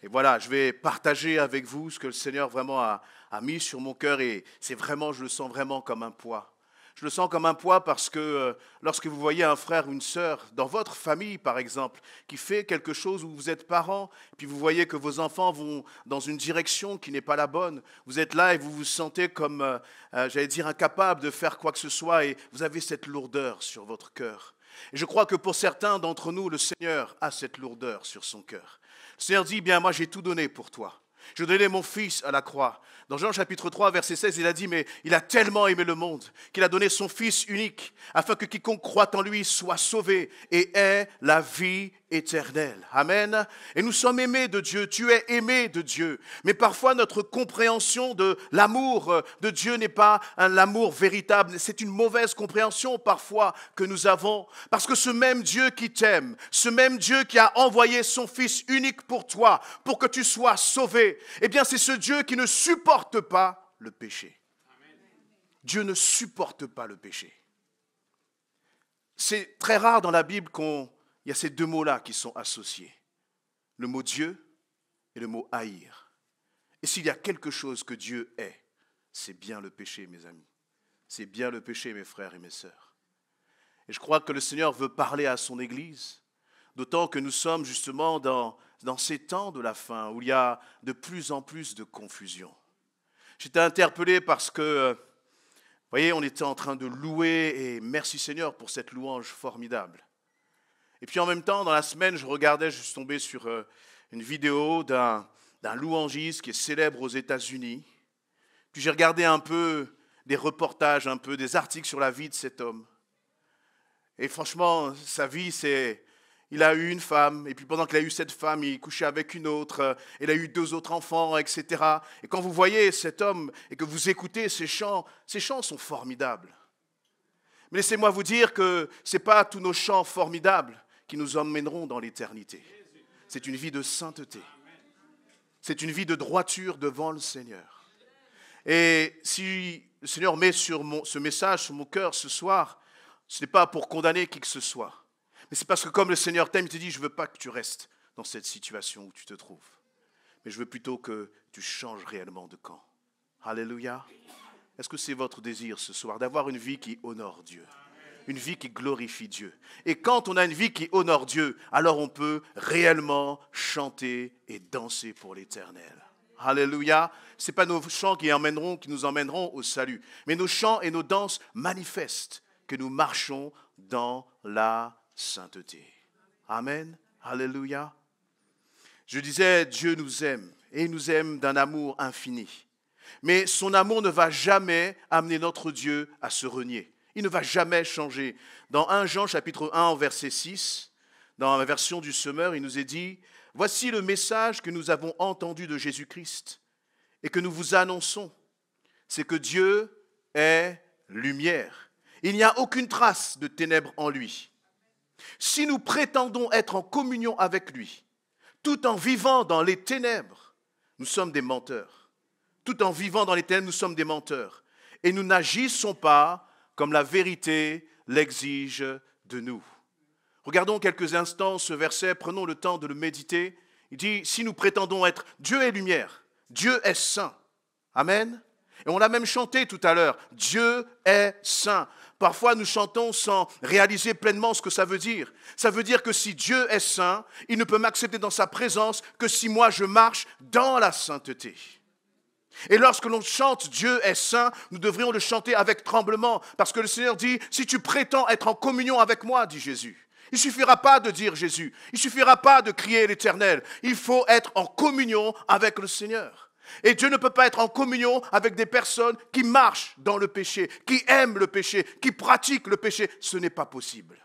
Et voilà, je vais partager avec vous ce que le Seigneur vraiment a mis sur mon cœur, et c'est vraiment, je le sens vraiment comme un poids. Je le sens comme un poids parce que lorsque vous voyez un frère ou une sœur, dans votre famille par exemple, qui fait quelque chose où vous êtes parents, puis vous voyez que vos enfants vont dans une direction qui n'est pas la bonne, vous êtes là et vous vous sentez comme, j'allais dire, incapable de faire quoi que ce soit, et vous avez cette lourdeur sur votre cœur. Et je crois que pour certains d'entre nous, le Seigneur a cette lourdeur sur son cœur. Le Seigneur dit, bien moi j'ai tout donné pour toi. Je donnais mon fils à la croix. Dans Jean chapitre 3, verset 16, il a dit, mais il a tellement aimé le monde qu'il a donné son fils unique, afin que quiconque croit en lui soit sauvé et ait la vie éternelle. Amen. Et nous sommes aimés de Dieu, tu es aimé de Dieu. Mais parfois notre compréhension de l'amour de Dieu n'est pas l'amour véritable. C'est une mauvaise compréhension parfois que nous avons. Parce que ce même Dieu qui t'aime, ce même Dieu qui a envoyé son fils unique pour toi, pour que tu sois sauvé, eh bien c'est ce Dieu qui ne supporte pas le péché. Dieu ne supporte pas le péché. C'est très rare dans la Bible il y a ces deux mots-là qui sont associés. Le mot Dieu et le mot haïr. Et s'il y a quelque chose que Dieu est, c'est bien le péché, mes amis. C'est bien le péché, mes frères et mes sœurs. Et je crois que le Seigneur veut parler à son Église, d'autant que nous sommes justement dans ces temps de la fin où il y a de plus en plus de confusion. J'étais interpellé parce que, vous voyez, on était en train de louer, et merci Seigneur pour cette louange formidable. Et puis en même temps, dans la semaine, je suis tombé sur une vidéo d'un louangiste qui est célèbre aux États-Unis. Puis j'ai regardé un peu des reportages, un peu des articles sur la vie de cet homme. Et franchement, sa vie, il a eu une femme, et puis pendant qu'il a eu cette femme, il couchait avec une autre, il a eu 2 autres enfants, etc. Et quand vous voyez cet homme et que vous écoutez ces chants sont formidables. Mais laissez-moi vous dire que ce n'est pas tous nos chants formidables qui nous emmèneront dans l'éternité. C'est une vie de sainteté. C'est une vie de droiture devant le Seigneur. Et si le Seigneur met ce message sur mon cœur ce soir, ce n'est pas pour condamner qui que ce soit. Mais c'est parce que comme le Seigneur t'aime, il te dit, je ne veux pas que tu restes dans cette situation où tu te trouves. Mais je veux plutôt que tu changes réellement de camp. Alléluia. Est-ce que c'est votre désir ce soir d'avoir une vie qui honore Dieu? Une vie qui glorifie Dieu. Et quand on a une vie qui honore Dieu, alors on peut réellement chanter et danser pour l'éternel. Alléluia. Ce n'est pas nos chants qui nous emmèneront au salut. Mais nos chants et nos danses manifestent que nous marchons dans la sainteté. Amen. Alléluia. Je disais, Dieu nous aime, et il nous aime d'un amour infini. Mais son amour ne va jamais amener notre Dieu à se renier. Il ne va jamais changer. Dans 1 Jean chapitre 1 verset 6, dans la version du Semeur, il nous est dit, « Voici le message que nous avons entendu de Jésus-Christ et que nous vous annonçons, c'est que Dieu est lumière. Il n'y a aucune trace de ténèbres en lui. Si nous prétendons être en communion avec lui, tout en vivant dans les ténèbres, nous sommes des menteurs. Tout en vivant dans les ténèbres, nous sommes des menteurs. Et nous n'agissons pas comme la vérité l'exige de nous. » Regardons quelques instants ce verset, prenons le temps de le méditer. Il dit, si nous prétendons être Dieu est lumière, Dieu est saint. Amen. Et on l'a même chanté tout à l'heure, Dieu est saint. Parfois nous chantons sans réaliser pleinement ce que ça veut dire. Ça veut dire que si Dieu est saint, il ne peut m'accepter dans sa présence que si moi je marche dans la sainteté. Et lorsque l'on chante Dieu est saint, nous devrions le chanter avec tremblement. Parce que le Seigneur dit, si tu prétends être en communion avec moi, dit Jésus. Il ne suffira pas de dire Jésus. Il ne suffira pas de crier l'Éternel. Il faut être en communion avec le Seigneur. Et Dieu ne peut pas être en communion avec des personnes qui marchent dans le péché, qui aiment le péché, qui pratiquent le péché. Ce n'est pas possible.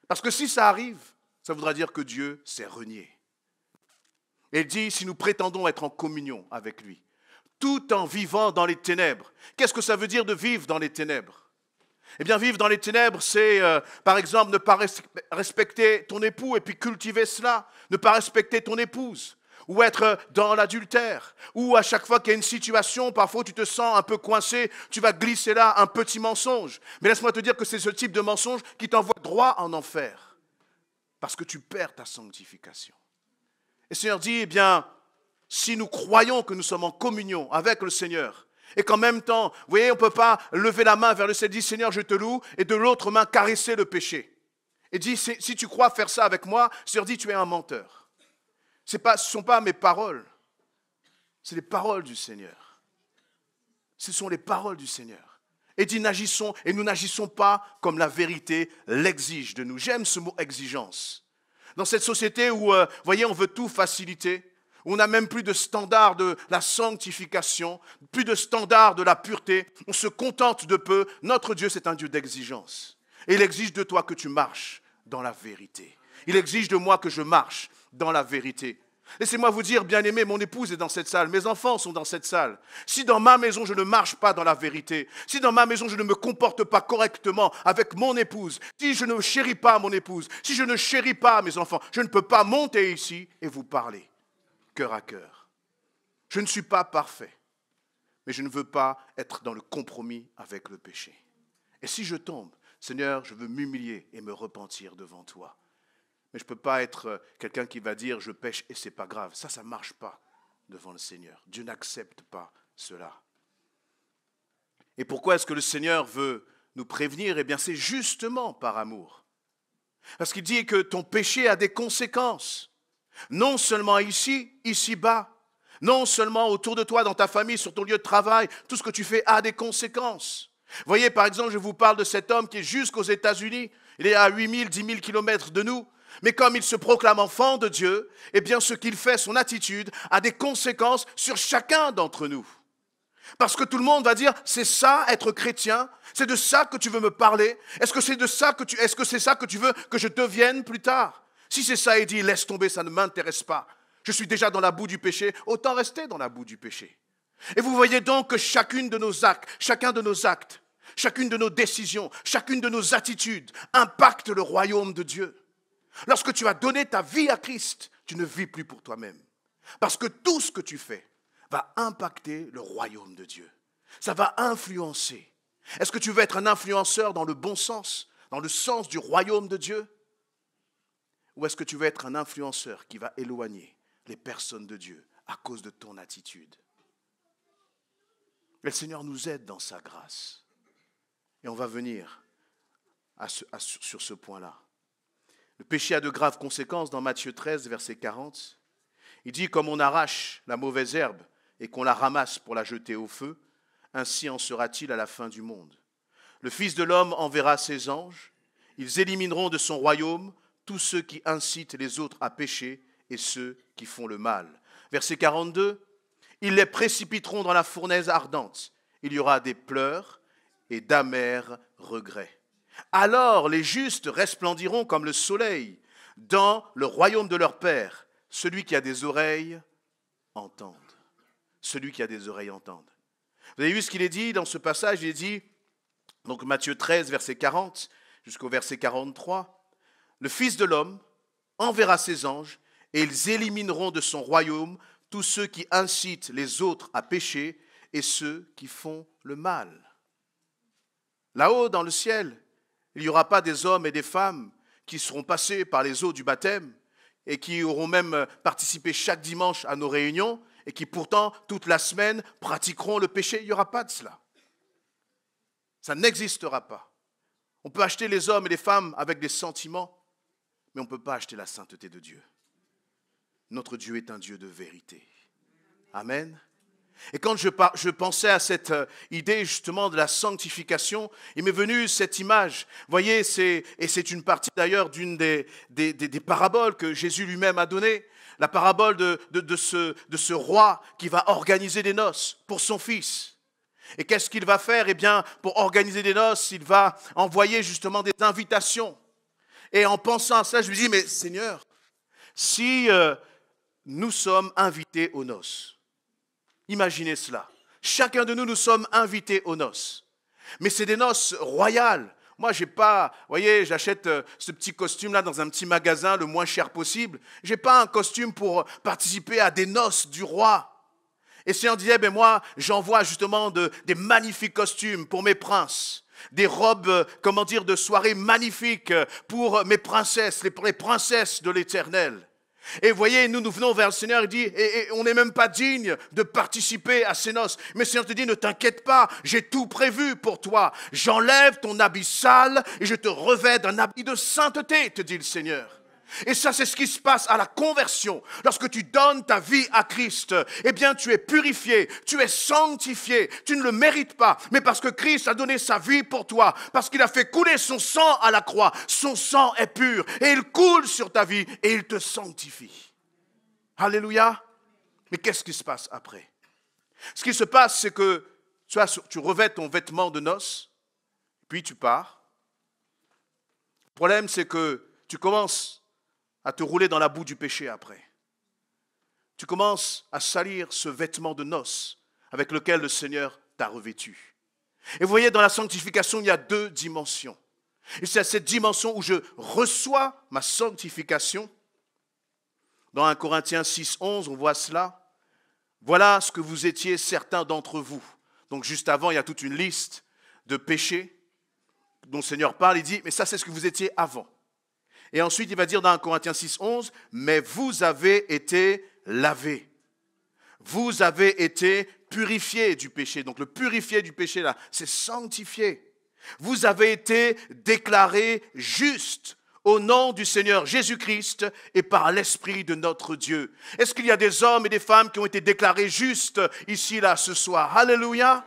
Parce que si ça arrive, ça voudra dire que Dieu s'est renié. Et il dit, si nous prétendons être en communion avec lui, tout en vivant dans les ténèbres. Qu'est-ce que ça veut dire de vivre dans les ténèbres? Eh bien, vivre dans les ténèbres, c'est, par exemple, ne pas respecter ton époux et puis cultiver cela, ne pas respecter ton épouse, ou être dans l'adultère, ou à chaque fois qu'il y a une situation, parfois tu te sens un peu coincé, tu vas glisser là un petit mensonge. Mais laisse-moi te dire que c'est ce type de mensonge qui t'envoie droit en enfer, parce que tu perds ta sanctification. Et le Seigneur dit, eh bien, si nous croyons que nous sommes en communion avec le Seigneur, et qu'en même temps, vous voyez, on ne peut pas lever la main vers le ciel, dire Seigneur, je te loue, et de l'autre main caresser le péché. Et dit, si tu crois faire ça avec moi, le Seigneur dit, tu es un menteur. Ce ne sont pas mes paroles, c'est les paroles du Seigneur. Ce sont les paroles du Seigneur. Et dit, n'agissons, et nous n'agissons pas comme la vérité l'exige de nous. J'aime ce mot exigence. Dans cette société où, vous voyez, on veut tout faciliter, où on n'a même plus de standard de la sanctification, plus de standard de la pureté, on se contente de peu. Notre Dieu, c'est un Dieu d'exigence. Et il exige de toi que tu marches dans la vérité. Il exige de moi que je marche dans la vérité. Laissez-moi vous dire, bien-aimés, mon épouse est dans cette salle, mes enfants sont dans cette salle. Si dans ma maison, je ne marche pas dans la vérité, si dans ma maison, je ne me comporte pas correctement avec mon épouse, si je ne chéris pas mon épouse, si je ne chéris pas mes enfants, je ne peux pas monter ici et vous parler, cœur à cœur. Je ne suis pas parfait, mais je ne veux pas être dans le compromis avec le péché. Et si je tombe, Seigneur, je veux m'humilier et me repentir devant toi. Mais je ne peux pas être quelqu'un qui va dire « je pêche et ce n'est pas grave ». Ça ne marche pas devant le Seigneur. Dieu n'accepte pas cela. Et pourquoi est-ce que le Seigneur veut nous prévenir? Eh bien, c'est justement par amour. Parce qu'il dit que ton péché a des conséquences. Non seulement ici, ici-bas. Non seulement autour de toi, dans ta famille, sur ton lieu de travail. Tout ce que tu fais a des conséquences. Voyez, par exemple, je vous parle de cet homme qui est jusqu'aux États-Unis. Il est à 8 000, 10 000 kilomètres de nous. Mais comme il se proclame enfant de Dieu, eh bien ce qu'il fait, son attitude, a des conséquences sur chacun d'entre nous. Parce que tout le monde va dire, c'est ça être chrétien, c'est de ça que tu veux me parler, est-ce que c'est ça que tu veux que je devienne plus tard? Si c'est ça, il dit, laisse tomber, ça ne m'intéresse pas. Je suis déjà dans la boue du péché, autant rester dans la boue du péché. Et vous voyez donc que chacun de nos actes, chacune de nos décisions, chacune de nos attitudes impacte le royaume de Dieu. Lorsque tu as donné ta vie à Christ, tu ne vis plus pour toi-même. Parce que tout ce que tu fais va impacter le royaume de Dieu. Ça va influencer. Est-ce que tu veux être un influenceur dans le bon sens, dans le sens du royaume de Dieu? Ou est-ce que tu veux être un influenceur qui va éloigner les personnes de Dieu à cause de ton attitude? Le Seigneur nous aide dans sa grâce. Et on va venir sur ce point-là. Le péché a de graves conséquences dans Matthieu 13, verset 40. Il dit, comme on arrache la mauvaise herbe et qu'on la ramasse pour la jeter au feu, ainsi en sera-t-il à la fin du monde. Le Fils de l'homme enverra ses anges, ils élimineront de son royaume tous ceux qui incitent les autres à pécher et ceux qui font le mal. Verset 42, ils les précipiteront dans la fournaise ardente. Il y aura des pleurs et d'amers regrets. Alors les justes resplendiront comme le soleil dans le royaume de leur Père. Celui qui a des oreilles, entende. Celui qui a des oreilles, entende. Vous avez vu ce qu'il est dit dans ce passage? Il est dit, donc Matthieu 13, verset 40, jusqu'au verset 43, « Le Fils de l'homme enverra ses anges, et ils élimineront de son royaume tous ceux qui incitent les autres à pécher et ceux qui font le mal. » Là-haut, dans le ciel, il n'y aura pas des hommes et des femmes qui seront passés par les eaux du baptême et qui auront même participé chaque dimanche à nos réunions et qui pourtant, toute la semaine, pratiqueront le péché. Il n'y aura pas de cela. Ça n'existera pas. On peut acheter les hommes et les femmes avec des sentiments, mais on ne peut pas acheter la sainteté de Dieu. Notre Dieu est un Dieu de vérité. Amen. Et quand je pensais à cette idée justement de la sanctification, il m'est venu cette image. Vous voyez, c'est une partie d'ailleurs d'une des paraboles que Jésus lui-même a données. la parabole de ce roi qui va organiser des noces pour son fils. Et qu'est-ce qu'il va faire? Eh bien, pour organiser des noces, il va envoyer justement des invitations. Et en pensant à ça, je me dis, mais Seigneur, si nous sommes invités aux noces, imaginez cela. Chacun de nous, nous sommes invités aux noces. Mais c'est des noces royales. Moi, j'ai pas, vous voyez, j'achète ce petit costume-là dans un petit magasin le moins cher possible. Je n'ai pas un costume pour participer à des noces du roi. Et si on disait, ben moi, j'envoie justement des magnifiques costumes pour mes princes, des robes, comment dire, de soirée magnifiques pour mes princesses, pour les princesses de l'Éternel. Et vous voyez, nous venons vers le Seigneur, il dit, et on n'est même pas digne de participer à ces noces. Mais le Seigneur te dit, ne t'inquiète pas, j'ai tout prévu pour toi. J'enlève ton habit sale et je te revêt d'un habit de sainteté, te dit le Seigneur. Et ça, c'est ce qui se passe à la conversion. Lorsque tu donnes ta vie à Christ, eh bien, tu es purifié, tu es sanctifié. Tu ne le mérites pas, mais parce que Christ a donné sa vie pour toi, parce qu'il a fait couler son sang à la croix, son sang est pur et il coule sur ta vie et il te sanctifie. Alléluia. Mais qu'est-ce qui se passe après? Ce qui se passe, c'est que tu revêts ton vêtement de noces, puis tu pars. Le problème, c'est que tu commences à te rouler dans la boue du péché après. Tu commences à salir ce vêtement de noces avec lequel le Seigneur t'a revêtu. Et vous voyez, dans la sanctification, il y a deux dimensions. Et c'est à cette dimension où je reçois ma sanctification. Dans 1 Corinthiens 6, 11, on voit cela. Voilà ce que vous étiez certains d'entre vous. Donc juste avant, il y a toute une liste de péchés dont le Seigneur parle. Il dit, mais ça c'est ce que vous étiez avant. Et ensuite, il va dire dans 1 Corinthiens 6, 11, mais vous avez été lavés. Vous avez été purifiés du péché. Donc le purifié du péché, là, c'est sanctifié. Vous avez été déclarés justes au nom du Seigneur Jésus-Christ et par l'Esprit de notre Dieu. Est-ce qu'il y a des hommes et des femmes qui ont été déclarés justes ici, là, ce soir? Alléluia.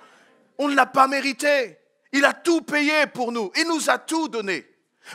On ne l'a pas mérité. Il a tout payé pour nous. Il nous a tout donné.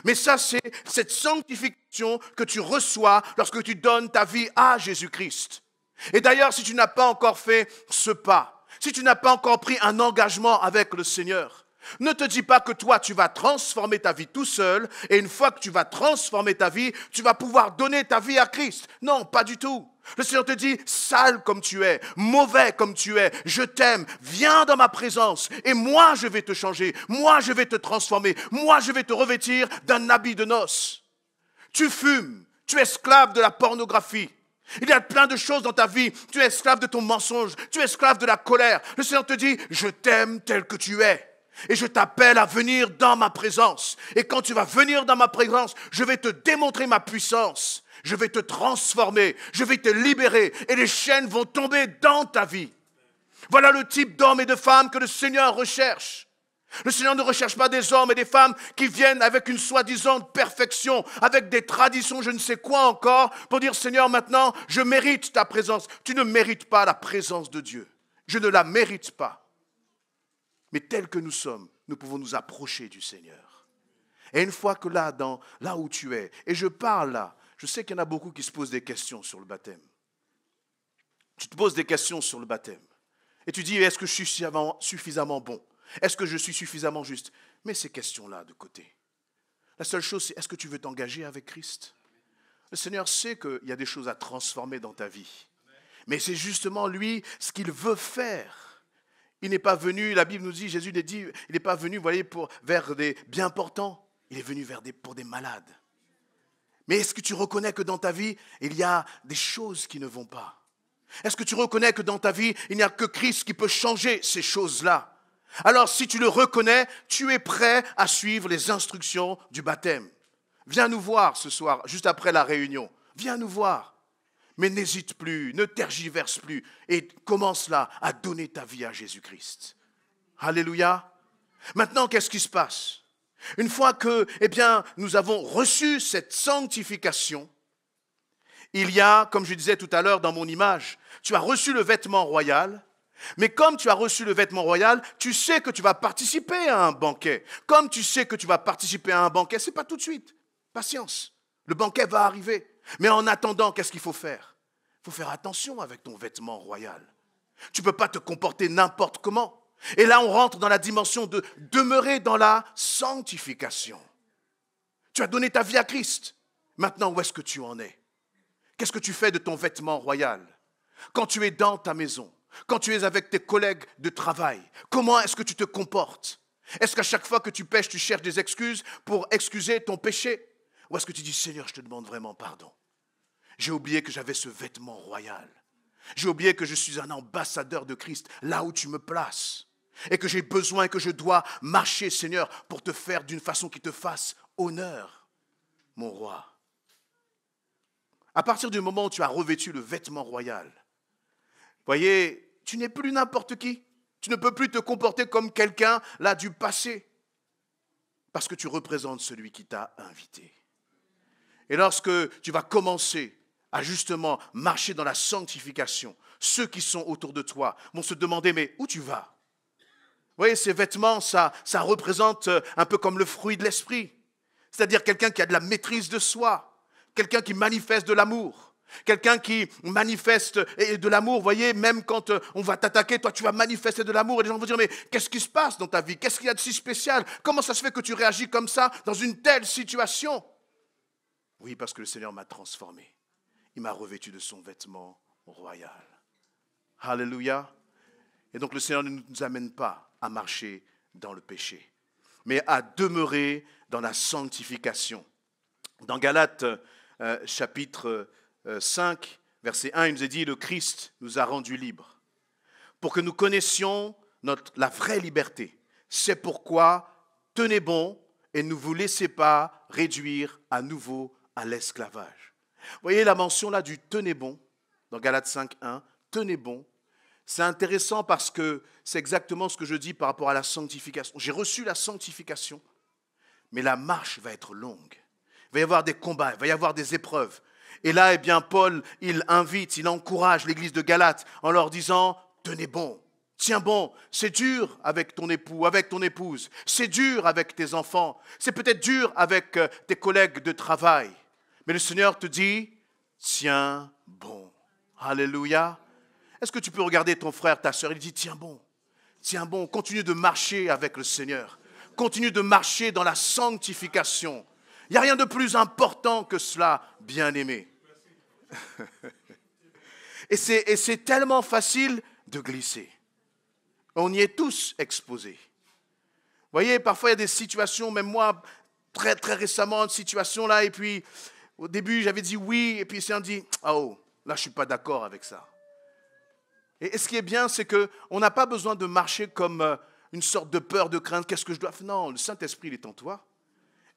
Mais ça, c'est cette sanctification que tu reçois lorsque tu donnes ta vie à Jésus-Christ. Et d'ailleurs, si tu n'as pas encore fait ce pas, si tu n'as pas encore pris un engagement avec le Seigneur, ne te dis pas que toi, tu vas transformer ta vie tout seul, et une fois que tu vas transformer ta vie, tu vas pouvoir donner ta vie à Christ. Non, pas du tout. Le Seigneur te dit, sale comme tu es, mauvais comme tu es, je t'aime, viens dans ma présence et moi je vais te changer, moi je vais te transformer, moi je vais te revêtir d'un habit de noces. Tu fumes, tu es esclave de la pornographie. Il y a plein de choses dans ta vie, tu es esclave de ton mensonge, tu es esclave de la colère. Le Seigneur te dit, je t'aime tel que tu es. Et je t'appelle à venir dans ma présence. Et quand tu vas venir dans ma présence, je vais te démontrer ma puissance. Je vais te transformer, je vais te libérer et les chaînes vont tomber dans ta vie. Voilà le type d'hommes et de femmes que le Seigneur recherche. Le Seigneur ne recherche pas des hommes et des femmes qui viennent avec une soi-disant perfection, avec des traditions, je ne sais quoi encore, pour dire Seigneur, maintenant, je mérite ta présence. Tu ne mérites pas la présence de Dieu. Je ne la mérite pas. Mais tel que nous sommes, nous pouvons nous approcher du Seigneur. Et une fois que là où tu es, et je parle là, je sais qu'il y en a beaucoup qui se posent des questions sur le baptême. Tu te poses des questions sur le baptême. Et tu dis, est-ce que je suis suffisamment bon? Est-ce que je suis suffisamment juste? Mets ces questions-là de côté. La seule chose, c'est est-ce que tu veux t'engager avec Christ? Le Seigneur sait qu'il y a des choses à transformer dans ta vie. Mais c'est justement lui ce qu'il veut faire. Il n'est pas venu, la Bible nous dit, Jésus l'a dit, il n'est pas venu, vous voyez, vers des bien portants. Il est venu pour des malades. Mais est-ce que tu reconnais que dans ta vie, il y a des choses qui ne vont pas? Est-ce que tu reconnais que dans ta vie, il n'y a que Christ qui peut changer ces choses-là? Alors, si tu le reconnais, tu es prêt à suivre les instructions du baptême. Viens nous voir ce soir, juste après la réunion. Viens nous voir. Mais n'hésite plus, ne tergiverse plus et commence là à donner ta vie à Jésus-Christ. Alléluia. Maintenant, qu'est-ce qui se passe? Une fois que, nous avons reçu cette sanctification, il y a, comme je disais tout à l'heure dans mon image, tu as reçu le vêtement royal, mais comme tu as reçu le vêtement royal, tu sais que tu vas participer à un banquet. Comme tu sais que tu vas participer à un banquet, ce n'est pas tout de suite. Patience, le banquet va arriver. Mais en attendant, qu'est-ce qu'il faut faire? faut faire attention avec ton vêtement royal. Tu ne peux pas te comporter n'importe comment. Et là, on rentre dans la dimension de demeurer dans la sanctification. Tu as donné ta vie à Christ. Maintenant, où est-ce que tu en es? Qu'est-ce que tu fais de ton vêtement royal? Quand tu es dans ta maison, quand tu es avec tes collègues de travail, comment est-ce que tu te comportes? Est-ce qu'à chaque fois que tu pêches, tu cherches des excuses pour excuser ton péché? Ou est-ce que tu dis, Seigneur, je te demande vraiment pardon. J'ai oublié que j'avais ce vêtement royal. J'ai oublié que je suis un ambassadeur de Christ, là où tu me places. Et que j'ai besoin et que je dois marcher, Seigneur, pour te faire d'une façon qui te fasse honneur, mon roi. À partir du moment où tu as revêtu le vêtement royal, voyez, tu n'es plus n'importe qui. Tu ne peux plus te comporter comme quelqu'un là du passé. Parce que tu représentes celui qui t'a invité. Et lorsque tu vas commencer à justement marcher dans la sanctification, ceux qui sont autour de toi vont se demander, mais où tu vas? Vous voyez, ces vêtements, ça représente un peu comme le fruit de l'esprit. C'est-à-dire quelqu'un qui a de la maîtrise de soi, quelqu'un qui manifeste de l'amour, quelqu'un qui manifeste de l'amour. Vous voyez, même quand on va t'attaquer, toi tu vas manifester de l'amour et les gens vont dire, mais qu'est-ce qui se passe dans ta vie? Qu'est-ce qu'il y a de si spécial? Comment ça se fait que tu réagis comme ça dans une telle situation? Oui, parce que le Seigneur m'a transformé. Il m'a revêtu de son vêtement royal. Alléluia. Et donc le Seigneur ne nous amène pas à marcher dans le péché, mais à demeurer dans la sanctification. Dans Galates chapitre 5, verset 1, il nous est dit, le Christ nous a rendus libres pour que nous connaissions la vraie liberté. C'est pourquoi tenez bon et ne vous laissez pas réduire à nouveau à l'esclavage. Vous voyez la mention là du tenez bon, dans Galates 5, 1, tenez bon. C'est intéressant parce que c'est exactement ce que je dis par rapport à la sanctification. J'ai reçu la sanctification, mais la marche va être longue. Il va y avoir des combats, il va y avoir des épreuves. Et là, eh bien, Paul, il invite, il encourage l'église de Galate en leur disant, tenez bon, tiens bon, c'est dur avec ton époux, avec ton épouse, c'est dur avec tes enfants, c'est peut-être dur avec tes collègues de travail. Mais le Seigneur te dit, tiens bon. Alléluia. Est-ce que tu peux regarder ton frère, ta sœur? Il dit, tiens bon, continue de marcher avec le Seigneur. Continue de marcher dans la sanctification. Il n'y a rien de plus important que cela, bien-aimé. Et c'est tellement facile de glisser. On y est tous exposés. Vous voyez, parfois il y a des situations, même moi, très, très récemment, une situation là, et puis au début j'avais dit oui, et puis c'est on dit, oh, là je ne suis pas d'accord avec ça. Et ce qui est bien, c'est qu'on n'a pas besoin de marcher comme une sorte de peur, de crainte. Qu'est-ce que je dois faire? Non, le Saint-Esprit, il est en toi.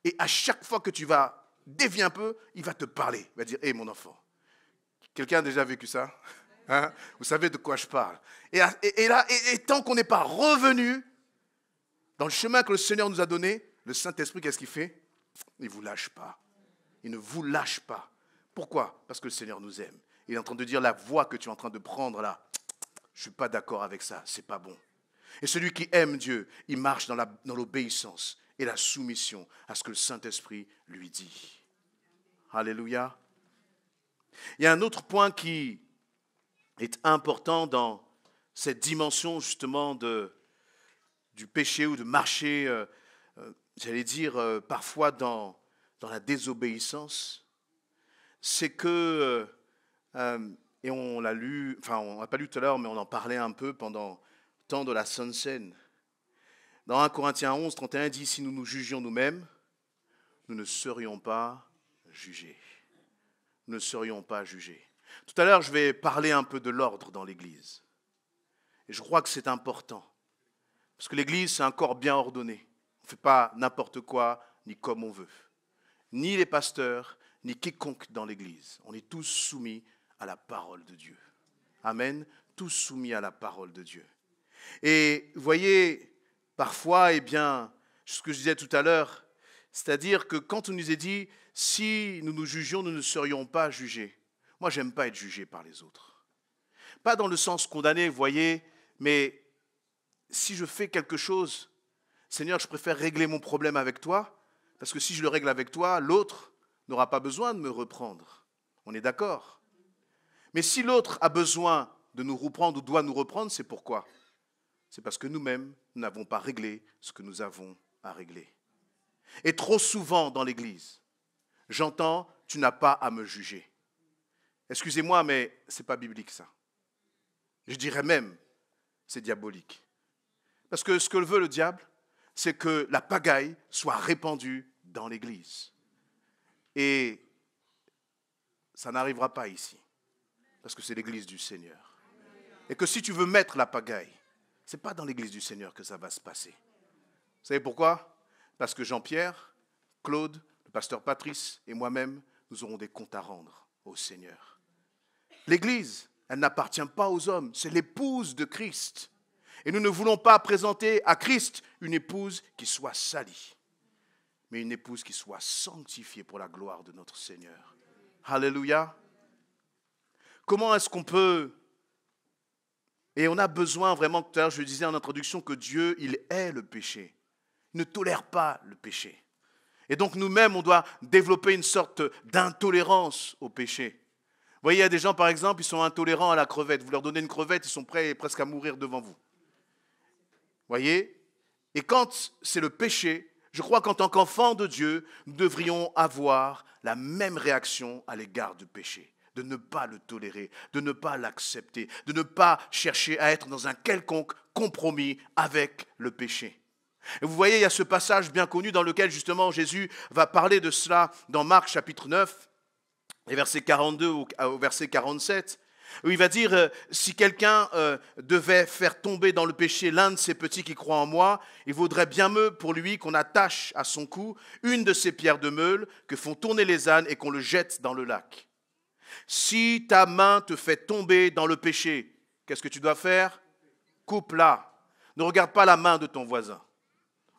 Et à chaque fois que tu vas dévier un peu, il va te parler. Il va dire, hé mon enfant, quelqu'un a déjà vécu ça? Hein? Vous savez de quoi je parle. Et tant qu'on n'est pas revenu dans le chemin que le Seigneur nous a donné, le Saint-Esprit, qu'est-ce qu'il fait? Il ne vous lâche pas. Il ne vous lâche pas. Pourquoi? Parce que le Seigneur nous aime. Il est en train de dire, la voie que tu es en train de prendre là, je ne suis pas d'accord avec ça, ce n'est pas bon. Et celui qui aime Dieu, il marche dans l'obéissance et la soumission à ce que le Saint-Esprit lui dit. Alléluia. Il y a un autre point qui est important dans cette dimension justement du péché ou de marcher, j'allais dire, parfois dans la désobéissance. C'est que... et on l'a lu, enfin on l'a pas lu tout à l'heure, mais on en parlait un peu pendant le temps de la Sainte Seine. Dans 1 Corinthiens 11, 31, il dit, si nous nous jugions nous-mêmes, nous ne serions pas jugés. Nous ne serions pas jugés. Tout à l'heure, je vais parler un peu de l'ordre dans l'Église. Et je crois que c'est important. Parce que l'Église, c'est un corps bien ordonné. On ne fait pas n'importe quoi, ni comme on veut. Ni les pasteurs, ni quiconque dans l'Église. On est tous soumis à la parole de Dieu. Amen. Tous soumis à la parole de Dieu. Et vous voyez, parfois, eh bien, ce que je disais tout à l'heure, c'est-à-dire que quand on nous est dit, si nous nous jugions, nous ne serions pas jugés. Moi, je n'aime pas être jugé par les autres. Pas dans le sens condamné, vous voyez, mais si je fais quelque chose, Seigneur, je préfère régler mon problème avec toi, parce que si je le règle avec toi, l'autre n'aura pas besoin de me reprendre. On est d'accord? Mais si l'autre a besoin de nous reprendre ou doit nous reprendre, c'est pourquoi? C'est parce que nous-mêmes, nous n'avons pas réglé ce que nous avons à régler. Et trop souvent dans l'Église, j'entends « tu n'as pas à me juger ». Excusez-moi, mais ce n'est pas biblique ça. Je dirais même, c'est diabolique. Parce que ce que veut le diable, c'est que la pagaille soit répandue dans l'Église. Et ça n'arrivera pas ici, parce que c'est l'Église du Seigneur. Et que si tu veux mettre la pagaille, ce n'est pas dans l'Église du Seigneur que ça va se passer. Vous savez pourquoi? Parce que Jean-Pierre, Claude, le pasteur Patrice et moi-même, nous aurons des comptes à rendre au Seigneur. L'Église, elle n'appartient pas aux hommes, c'est l'épouse de Christ. Et nous ne voulons pas présenter à Christ une épouse qui soit salie, mais une épouse qui soit sanctifiée pour la gloire de notre Seigneur. Alléluia. Comment est-ce qu'on peut... Et on a besoin vraiment, tout à l'heure je disais en introduction que Dieu, il hait le péché. Il ne tolère pas le péché. Et donc nous-mêmes, on doit développer une sorte d'intolérance au péché. Vous voyez, il y a des gens, par exemple, ils sont intolérants à la crevette. Vous leur donnez une crevette, ils sont prêts presque à mourir devant vous. Vous voyez? Et quand c'est le péché, je crois qu'en tant qu'enfants de Dieu, nous devrions avoir la même réaction à l'égard du péché. De ne pas le tolérer, de ne pas l'accepter, de ne pas chercher à être dans un quelconque compromis avec le péché. Et vous voyez, il y a ce passage bien connu dans lequel justement Jésus va parler de cela dans Marc chapitre 9, et verset 42 au verset 47, où il va dire, si quelqu'un devait faire tomber dans le péché l'un de ses petits qui croient en moi, il vaudrait bien mieux pour lui qu'on attache à son cou une de ces pierres de meule que font tourner les ânes et qu'on le jette dans le lac. Si ta main te fait tomber dans le péché, qu'est-ce que tu dois faire? Coupe-la. Ne regarde pas la main de ton voisin.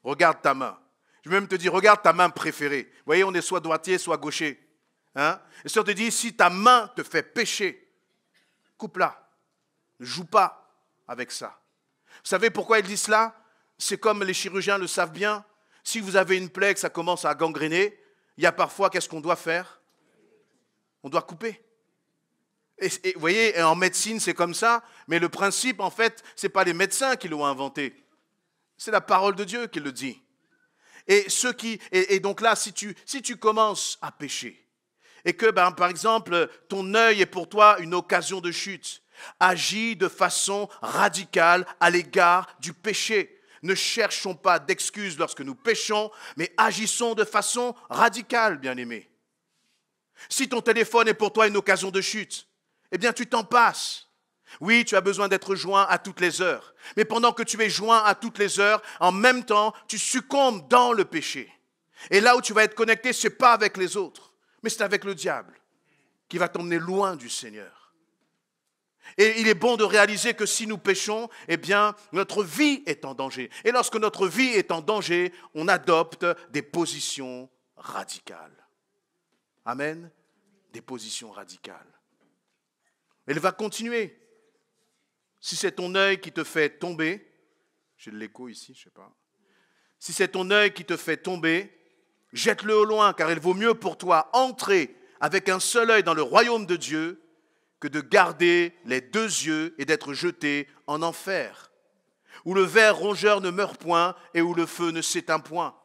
Regarde ta main. Je vais même te dire, regarde ta main préférée. Vous voyez, on est soit droitier, soit gaucher. Hein? Et ça te dit, si ta main te fait pécher, coupe-la. Ne joue pas avec ça. Vous savez pourquoi il dit cela? C'est comme les chirurgiens le savent bien. Si vous avez une plaie, que ça commence à gangréner, il y a parfois, qu'est-ce qu'on doit faire? On doit couper. Et vous voyez, en médecine, c'est comme ça, mais le principe, en fait, ce n'est pas les médecins qui l'ont inventé. C'est la parole de Dieu qui le dit. Et donc là, si tu commences à pécher, et que, par exemple, ton œil est pour toi une occasion de chute, agis de façon radicale à l'égard du péché. Ne cherchons pas d'excuses lorsque nous péchons, mais agissons de façon radicale, bien-aimés. Si ton téléphone est pour toi une occasion de chute, eh bien tu t'en passes. Oui, tu as besoin d'être joint à toutes les heures. Mais pendant que tu es joint à toutes les heures, en même temps, tu succombes dans le péché. Et là où tu vas être connecté, ce n'est pas avec les autres, mais c'est avec le diable qui va t'emmener loin du Seigneur. Et il est bon de réaliser que si nous péchons, eh bien, notre vie est en danger. Et lorsque notre vie est en danger, on adopte des positions radicales. Amen. Des positions radicales. Elle va continuer. Si c'est ton œil qui te fait tomber, j'ai de l'écho ici, je ne sais pas. Si c'est ton œil qui te fait tomber, jette-le au loin, car il vaut mieux pour toi entrer avec un seul œil dans le royaume de Dieu que de garder les deux yeux et d'être jeté en enfer, où le ver rongeur ne meurt point et où le feu ne s'éteint point.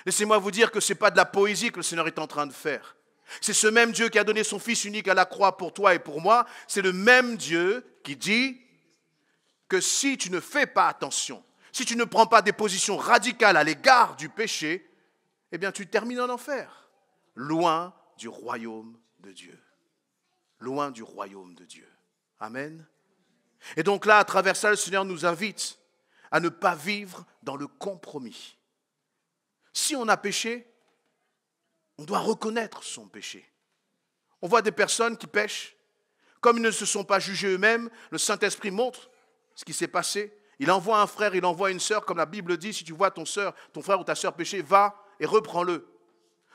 Laissez-moi vous dire que ce n'est pas de la poésie que le Seigneur est en train de faire. C'est ce même Dieu qui a donné son Fils unique à la croix pour toi et pour moi. C'est le même Dieu qui dit que si tu ne fais pas attention, si tu ne prends pas des positions radicales à l'égard du péché, eh bien tu termines en enfer, loin du royaume de Dieu. Loin du royaume de Dieu. Amen. Et donc là, à travers ça, le Seigneur nous invite à ne pas vivre dans le compromis. Si on a péché, on doit reconnaître son péché. On voit des personnes qui pêchent. Comme ils ne se sont pas jugés eux-mêmes, le Saint-Esprit montre ce qui s'est passé. Il envoie un frère, il envoie une sœur, comme la Bible dit, si tu vois ton frère ou ta sœur pécher, va et reprends-le.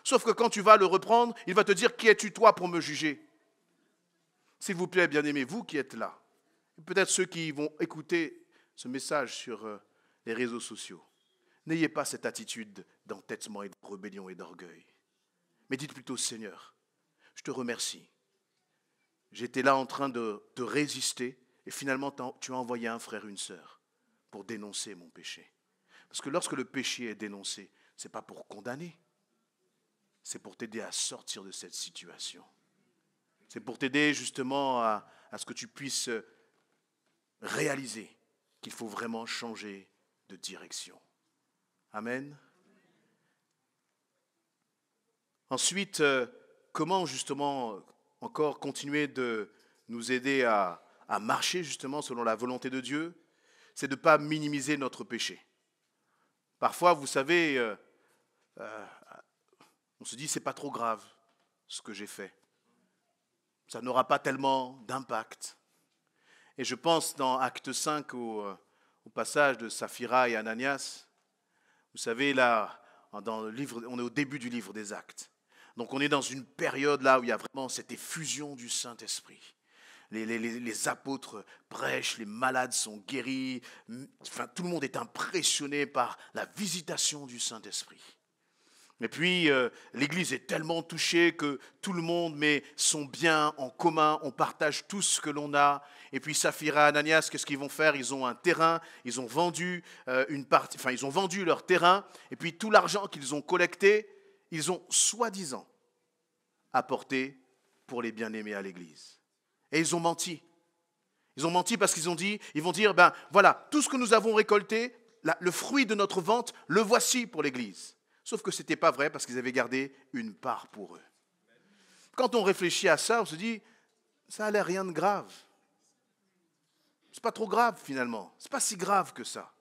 Sauf que quand tu vas le reprendre, il va te dire, qui es-tu toi pour me juger? S'il vous plaît, bien-aimés, vous qui êtes là, et peut-être ceux qui vont écouter ce message sur les réseaux sociaux, n'ayez pas cette attitude d'entêtement et de rébellion et d'orgueil. Mais dites plutôt, Seigneur, je te remercie j'étais là en train de résister et finalement tu as envoyé un frère, une sœur pour dénoncer mon péché. Parce que lorsque le péché est dénoncé, ce n'est pas pour condamner, c'est pour t'aider à sortir de cette situation. C'est pour t'aider justement à ce que tu puisses réaliser qu'il faut vraiment changer de direction. Amen. Ensuite, comment justement encore continuer de nous aider à marcher justement selon la volonté de Dieu? C'est de ne pas minimiser notre péché. Parfois, vous savez, on se dit c'est pas trop grave ce que j'ai fait. Ça n'aura pas tellement d'impact. Et je pense dans Acte 5 au passage de Saphira et Ananias. Vous savez, là, dans le livre, on est au début du livre des Actes. Donc on est dans une période là où il y a vraiment cette effusion du Saint-Esprit. Les apôtres prêchent, les malades sont guéris. Enfin, tout le monde est impressionné par la visitation du Saint-Esprit. Et puis, l'Église est tellement touchée que tout le monde met son bien en commun, on partage tout ce que l'on a. Et puis, Saphira et Ananias, qu'est-ce qu'ils vont faire? Ils ont un terrain, ils ont vendu ils ont vendu leur terrain. Et puis, tout l'argent qu'ils ont collecté, ils ont soi-disant apporté pour les bien-aimés à l'Église. Et ils ont menti. Ils ont menti parce qu'ils vont dire, ben voilà, tout ce que nous avons récolté, le fruit de notre vente, le voici pour l'Église. Sauf que ce n'était pas vrai parce qu'ils avaient gardé une part pour eux. Quand on réfléchit à ça, on se dit, ça n'a l'air rien de grave. C'est pas trop grave finalement. C'est pas si grave que ça.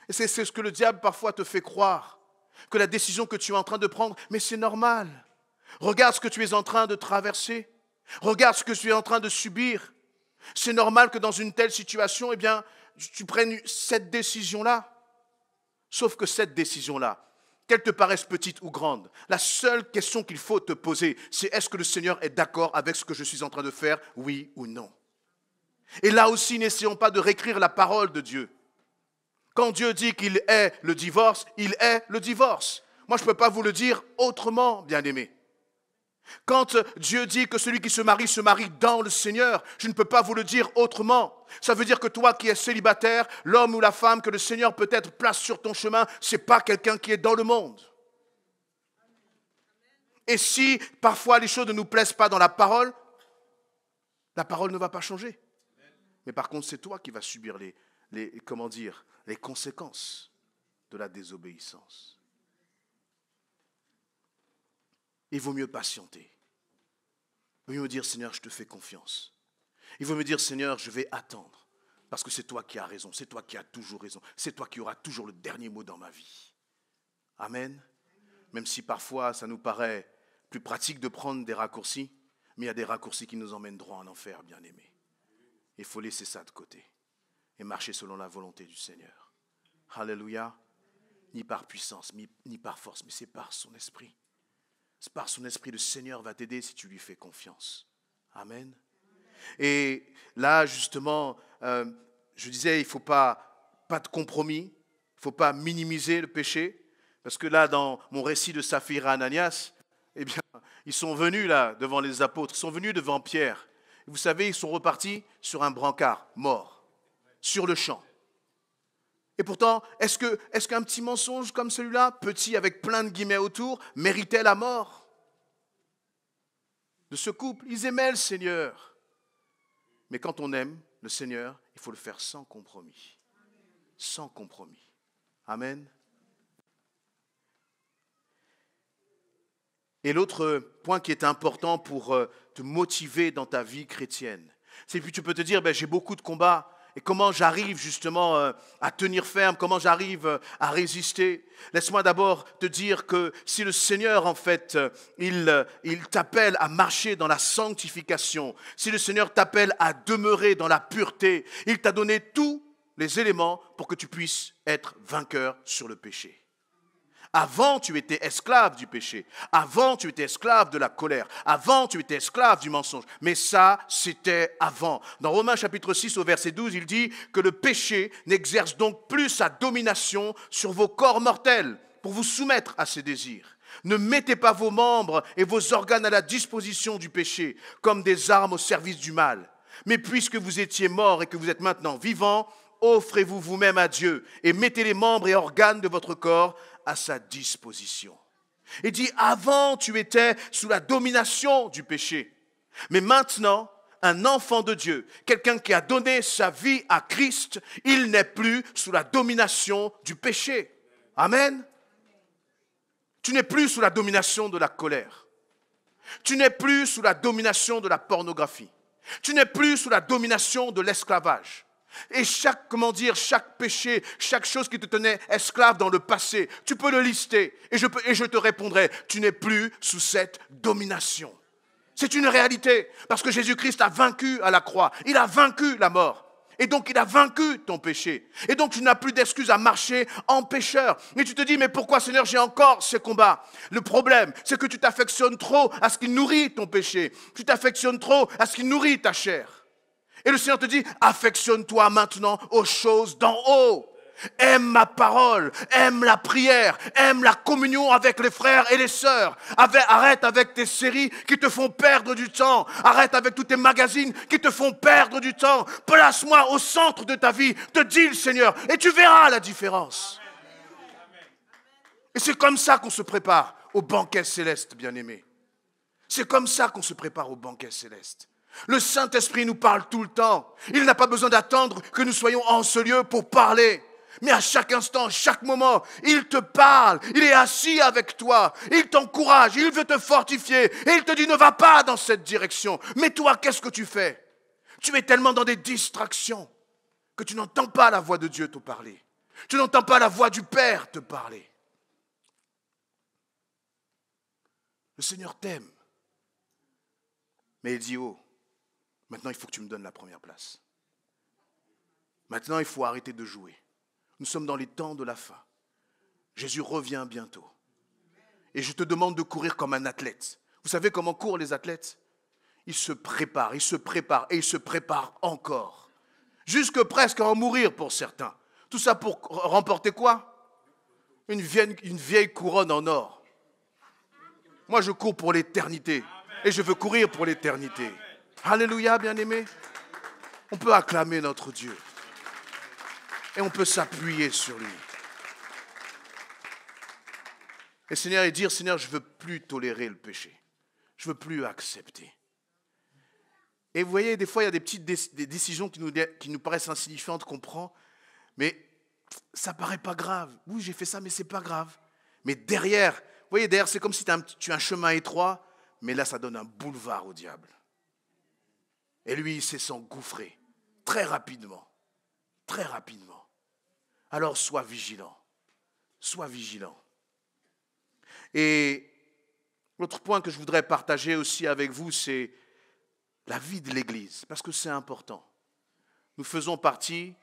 Et c'est ce que le diable parfois te fait croire. Que la décision que tu es en train de prendre, mais c'est normal. Regarde ce que tu es en train de traverser. Regarde ce que tu es en train de subir. C'est normal que dans une telle situation, eh bien, tu prennes cette décision-là. Sauf que cette décision-là, qu'elle te paraisse petite ou grande, la seule question qu'il faut te poser, c'est est-ce que le Seigneur est d'accord avec ce que je suis en train de faire, oui ou non? Et là aussi, n'essayons pas de réécrire la parole de Dieu. Quand Dieu dit qu'il est le divorce, il est le divorce. Moi, je ne peux pas vous le dire autrement, bien-aimés. Quand Dieu dit que celui qui se marie dans le Seigneur, je ne peux pas vous le dire autrement. Ça veut dire que toi qui es célibataire, l'homme ou la femme que le Seigneur peut-être place sur ton chemin, ce n'est pas quelqu'un qui est dans le monde. Et si parfois les choses ne nous plaisent pas dans la parole ne va pas changer. Mais par contre, c'est toi qui vas subir les conséquences de la désobéissance. Il vaut mieux patienter. Il vaut mieux dire, Seigneur, je te fais confiance. Il vaut mieux dire, Seigneur, je vais attendre. Parce que c'est toi qui as raison, c'est toi qui as toujours raison. C'est toi qui auras toujours le dernier mot dans ma vie. Amen. Même si parfois, ça nous paraît plus pratique de prendre des raccourcis, mais il y a des raccourcis qui nous emmènent droit en enfer, bien-aimés. Il faut laisser ça de côté et marcher selon la volonté du Seigneur. Alléluia. Ni par puissance, ni par force, mais c'est par son esprit. C'est par son esprit, le Seigneur va t'aider si tu lui fais confiance. Amen. Et là, justement, je disais, il ne faut pas de compromis, il ne faut pas minimiser le péché, parce que là, dans mon récit de Saphira et Ananias, eh bien, ils sont venus là devant les apôtres, ils sont venus devant Pierre. Et vous savez, ils sont repartis sur un brancard, morts, sur le champ. Et pourtant, est-ce qu'un petit mensonge comme celui-là, petit avec plein de guillemets autour, méritait la mort de ce couple? Ils aimaient le Seigneur. Mais quand on aime le Seigneur, il faut le faire sans compromis. Sans compromis. Amen. Et l'autre point qui est important pour te motiver dans ta vie chrétienne, c'est que tu peux te dire, j'ai beaucoup de combats. Et comment j'arrive justement à tenir ferme, comment j'arrive à résister. Laisse-moi d'abord te dire que si le Seigneur, en fait, il t'appelle à marcher dans la sanctification, si le Seigneur t'appelle à demeurer dans la pureté, il t'a donné tous les éléments pour que tu puisses être vainqueur sur le péché. Avant, tu étais esclave du péché. Avant, tu étais esclave de la colère. Avant, tu étais esclave du mensonge. Mais ça, c'était avant. Dans Romains chapitre 6 au verset 12, il dit que le péché n'exerce donc plus sa domination sur vos corps mortels pour vous soumettre à ses désirs. Ne mettez pas vos membres et vos organes à la disposition du péché, comme des armes au service du mal. Mais puisque vous étiez morts et que vous êtes maintenant vivants, offrez-vous vous-même à Dieu et mettez les membres et organes de votre corps à sa disposition. Il dit, avant tu étais sous la domination du péché, mais maintenant, un enfant de Dieu, quelqu'un qui a donné sa vie à Christ, il n'est plus sous la domination du péché. Amen. Tu n'es plus sous la domination de la colère. Tu n'es plus sous la domination de la pornographie. Tu n'es plus sous la domination de l'esclavage. Et chaque péché, chaque chose qui te tenait esclave dans le passé, tu peux le lister et je te répondrai, tu n'es plus sous cette domination. C'est une réalité parce que Jésus-Christ a vaincu à la croix, il a vaincu la mort. Et donc, il a vaincu ton péché. Et donc, tu n'as plus d'excuses à marcher en pécheur. Et tu te dis, mais pourquoi, Seigneur, j'ai encore ces combats? Le problème, c'est que tu t'affectionnes trop à ce qui nourrit ton péché. Tu t'affectionnes trop à ce qui nourrit ta chair. Et le Seigneur te dit, affectionne-toi maintenant aux choses d'en haut. Aime ma parole, aime la prière, aime la communion avec les frères et les sœurs. Arrête avec tes séries qui te font perdre du temps. Arrête avec tous tes magazines qui te font perdre du temps. Place-moi au centre de ta vie, te dit le Seigneur, et tu verras la différence. Et c'est comme ça qu'on se prépare au banquet céleste, bien-aimés. C'est comme ça qu'on se prépare au banquet céleste. Le Saint-Esprit nous parle tout le temps. Il n'a pas besoin d'attendre que nous soyons en ce lieu pour parler. Mais à chaque instant, chaque moment, il te parle, il est assis avec toi, il t'encourage, il veut te fortifier et il te dit ne va pas dans cette direction. Mais toi, qu'est-ce que tu fais? Tu es tellement dans des distractions que tu n'entends pas la voix de Dieu te parler. Tu n'entends pas la voix du Père te parler. Le Seigneur t'aime. Mais il dit, oh, maintenant il faut que tu me donnes la première place. Maintenant il faut arrêter de jouer. Nous sommes dans les temps de la fin. Jésus revient bientôt. Et je te demande de courir comme un athlète. Vous savez comment courent les athlètes? Ils se préparent et ils se préparent encore. Jusque presque à en mourir pour certains. Tout ça pour remporter quoi? Une vieille couronne en or. Moi je cours pour l'éternité. Et je veux courir pour l'éternité. Alléluia, bien-aimés. On peut acclamer notre Dieu. Et on peut s'appuyer sur lui. Et Seigneur, et dire, Seigneur, je ne veux plus tolérer le péché. Je ne veux plus accepter. Et vous voyez, des fois, il y a des petites décisions qui nous paraissent insignifiantes, qu'on prend, mais ça ne paraît pas grave. Oui, j'ai fait ça, mais ce n'est pas grave. Mais derrière, vous voyez, derrière, c'est comme si tu as un chemin étroit, mais là, ça donne un boulevard au diable. Et lui, il sait s'engouffrer très rapidement. Très rapidement. Alors, sois vigilant. Sois vigilant. Et l'autre point que je voudrais partager aussi avec vous, c'est la vie de l'Église, parce que c'est important. Nous faisons partie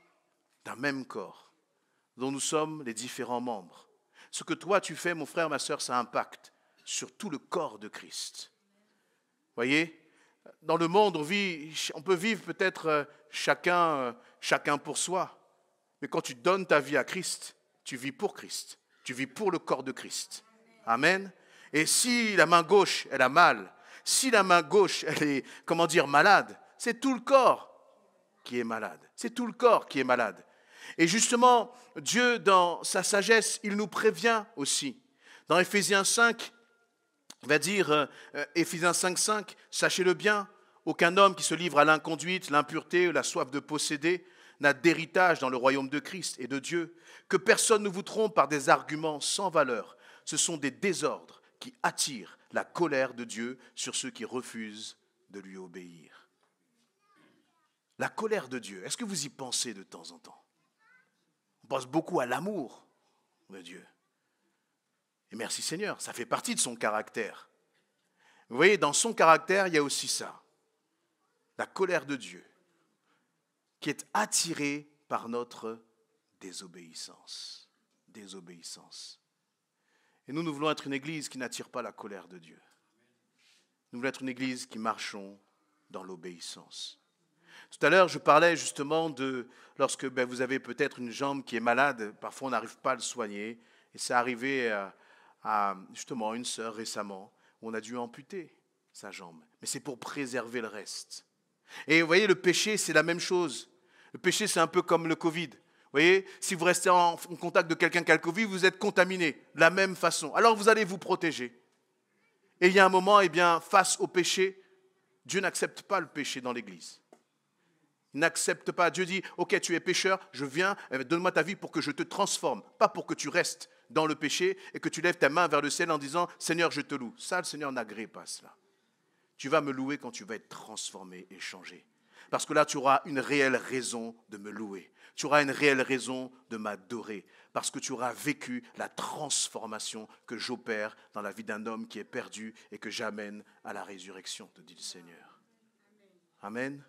d'un même corps, dont nous sommes les différents membres. Ce que toi, tu fais, mon frère, ma sœur, ça impacte sur tout le corps de Christ. Voyez, dans le monde, on peut vivre peut-être chacun pour soi. Mais quand tu donnes ta vie à Christ, tu vis pour Christ. Tu vis pour le corps de Christ. Amen. Et si la main gauche, elle a mal, si la main gauche, elle est, malade, c'est tout le corps qui est malade. C'est tout le corps qui est malade. Et justement, Dieu, dans sa sagesse, il nous prévient aussi. Dans Éphésiens 5, il va dire, Éphésiens 5, sachez-le bien, aucun homme qui se livre à l'inconduite, l'impureté ou la soif de posséder n'a d'héritage dans le royaume de Christ et de Dieu. Que personne ne vous trompe par des arguments sans valeur. Ce sont des désordres qui attirent la colère de Dieu sur ceux qui refusent de lui obéir. La colère de Dieu, est-ce que vous y pensez de temps en temps? On pense beaucoup à l'amour de Dieu. Et merci Seigneur, ça fait partie de son caractère. Vous voyez, dans son caractère, il y a aussi ça. La colère de Dieu, qui est attirée par notre désobéissance. Désobéissance. Et nous voulons être une église qui n'attire pas la colère de Dieu. Nous voulons être une église qui marchons dans l'obéissance. Tout à l'heure, je parlais justement de lorsque vous avez peut-être une jambe qui est malade, parfois on n'arrive pas à le soigner. Et c'est arrivé à justement une sœur récemment où on a dû amputer sa jambe. Mais c'est pour préserver le reste. Et vous voyez, le péché, c'est la même chose. Le péché, c'est un peu comme le Covid. Vous voyez, si vous restez en contact de quelqu'un qui a le Covid, vous êtes contaminé de la même façon. Alors vous allez vous protéger. Et il y a un moment, eh bien, face au péché, Dieu n'accepte pas le péché dans l'Église. Il n'accepte pas. Dieu dit, ok, tu es pécheur, je viens, donne-moi ta vie pour que je te transforme. Pas pour que tu restes dans le péché et que tu lèves ta main vers le ciel en disant, Seigneur, je te loue. Ça, le Seigneur n'agrée pas cela. Tu vas me louer quand tu vas être transformé et changé. Parce que là, tu auras une réelle raison de me louer. Tu auras une réelle raison de m'adorer. Parce que tu auras vécu la transformation que j'opère dans la vie d'un homme qui est perdu et que j'amène à la résurrection, te dit le Seigneur. Amen.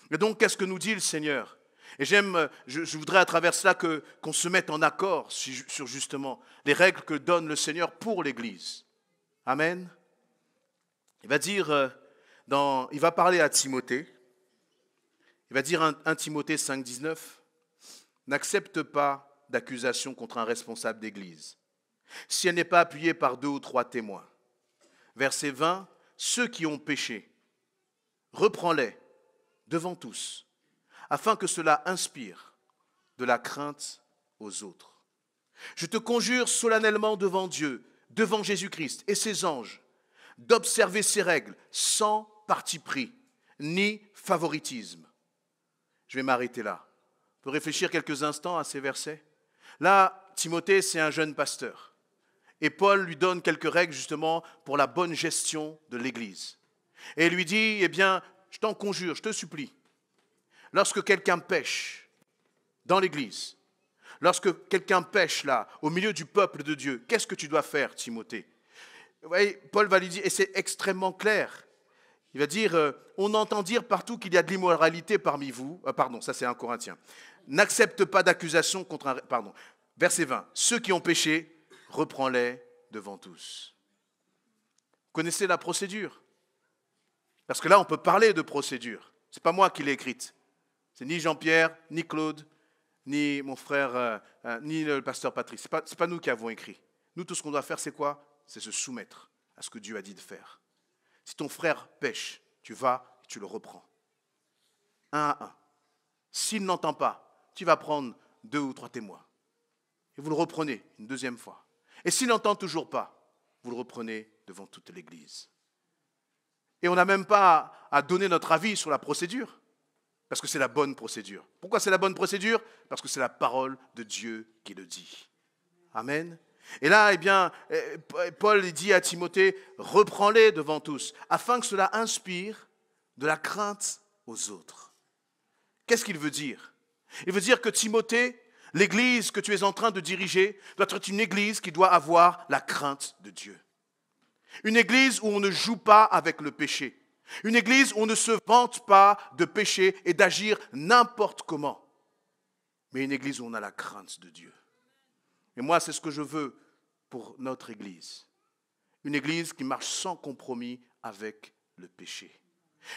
Et donc, qu'est-ce que nous dit le Seigneur? Et je voudrais à travers cela qu'on se mette en accord sur justement les règles que donne le Seigneur pour l'Église. Amen. Il va dire, il va parler à Timothée. Il va dire 1 Timothée 5, 19, « N'accepte pas d'accusation contre un responsable d'église, si elle n'est pas appuyée par 2 ou 3 témoins. » Verset 20, « Ceux qui ont péché, reprends-les devant tous, afin que cela inspire de la crainte aux autres. Je te conjure solennellement devant Dieu, devant Jésus-Christ et ses anges, d'observer ces règles sans parti pris, ni favoritisme. » Je vais m'arrêter là. On peut réfléchir quelques instants à ces versets. Là, Timothée, c'est un jeune pasteur. Et Paul lui donne quelques règles justement pour la bonne gestion de l'Église. Et il lui dit, eh bien, je t'en conjure, je te supplie, lorsque quelqu'un pêche dans l'Église, lorsque quelqu'un pêche là, au milieu du peuple de Dieu, qu'est-ce que tu dois faire, Timothée? Vous voyez, Paul va lui dire, et c'est extrêmement clair, il va dire, on entend dire partout qu'il y a de l'immoralité parmi vous. Pardon, ça c'est 1 Corinthiens. N'accepte pas d'accusation contre un... Pardon, verset 20. Ceux qui ont péché, reprends-les devant tous. Vous connaissez la procédure? Parce que là, on peut parler de procédure. Ce n'est pas moi qui l'ai écrite. C'est ni Jean-Pierre, ni Claude, ni mon frère, ni le pasteur Patrice. Ce n'est pas nous qui avons écrit. Nous, tout ce qu'on doit faire, c'est quoi? C'est se soumettre à ce que Dieu a dit de faire. Si ton frère pêche, tu vas et tu le reprends. 1 à 1. S'il n'entend pas, tu vas prendre 2 ou 3 témoins. Et vous le reprenez une deuxième fois. Et s'il n'entend toujours pas, vous le reprenez devant toute l'Église. Et on n'a même pas à donner notre avis sur la procédure, parce que c'est la bonne procédure. Pourquoi c'est la bonne procédure? Parce que c'est la parole de Dieu qui le dit. Amen. Et là, eh bien, Paul dit à Timothée, reprends-les devant tous, afin que cela inspire de la crainte aux autres. Qu'est-ce qu'il veut dire? Il veut dire que Timothée, l'église que tu es en train de diriger, doit être une église qui doit avoir la crainte de Dieu. Une église où on ne joue pas avec le péché. Une église où on ne se vante pas de péché et d'agir n'importe comment. Mais une église où on a la crainte de Dieu. Et moi, c'est ce que je veux pour notre Église. Une Église qui marche sans compromis avec le péché.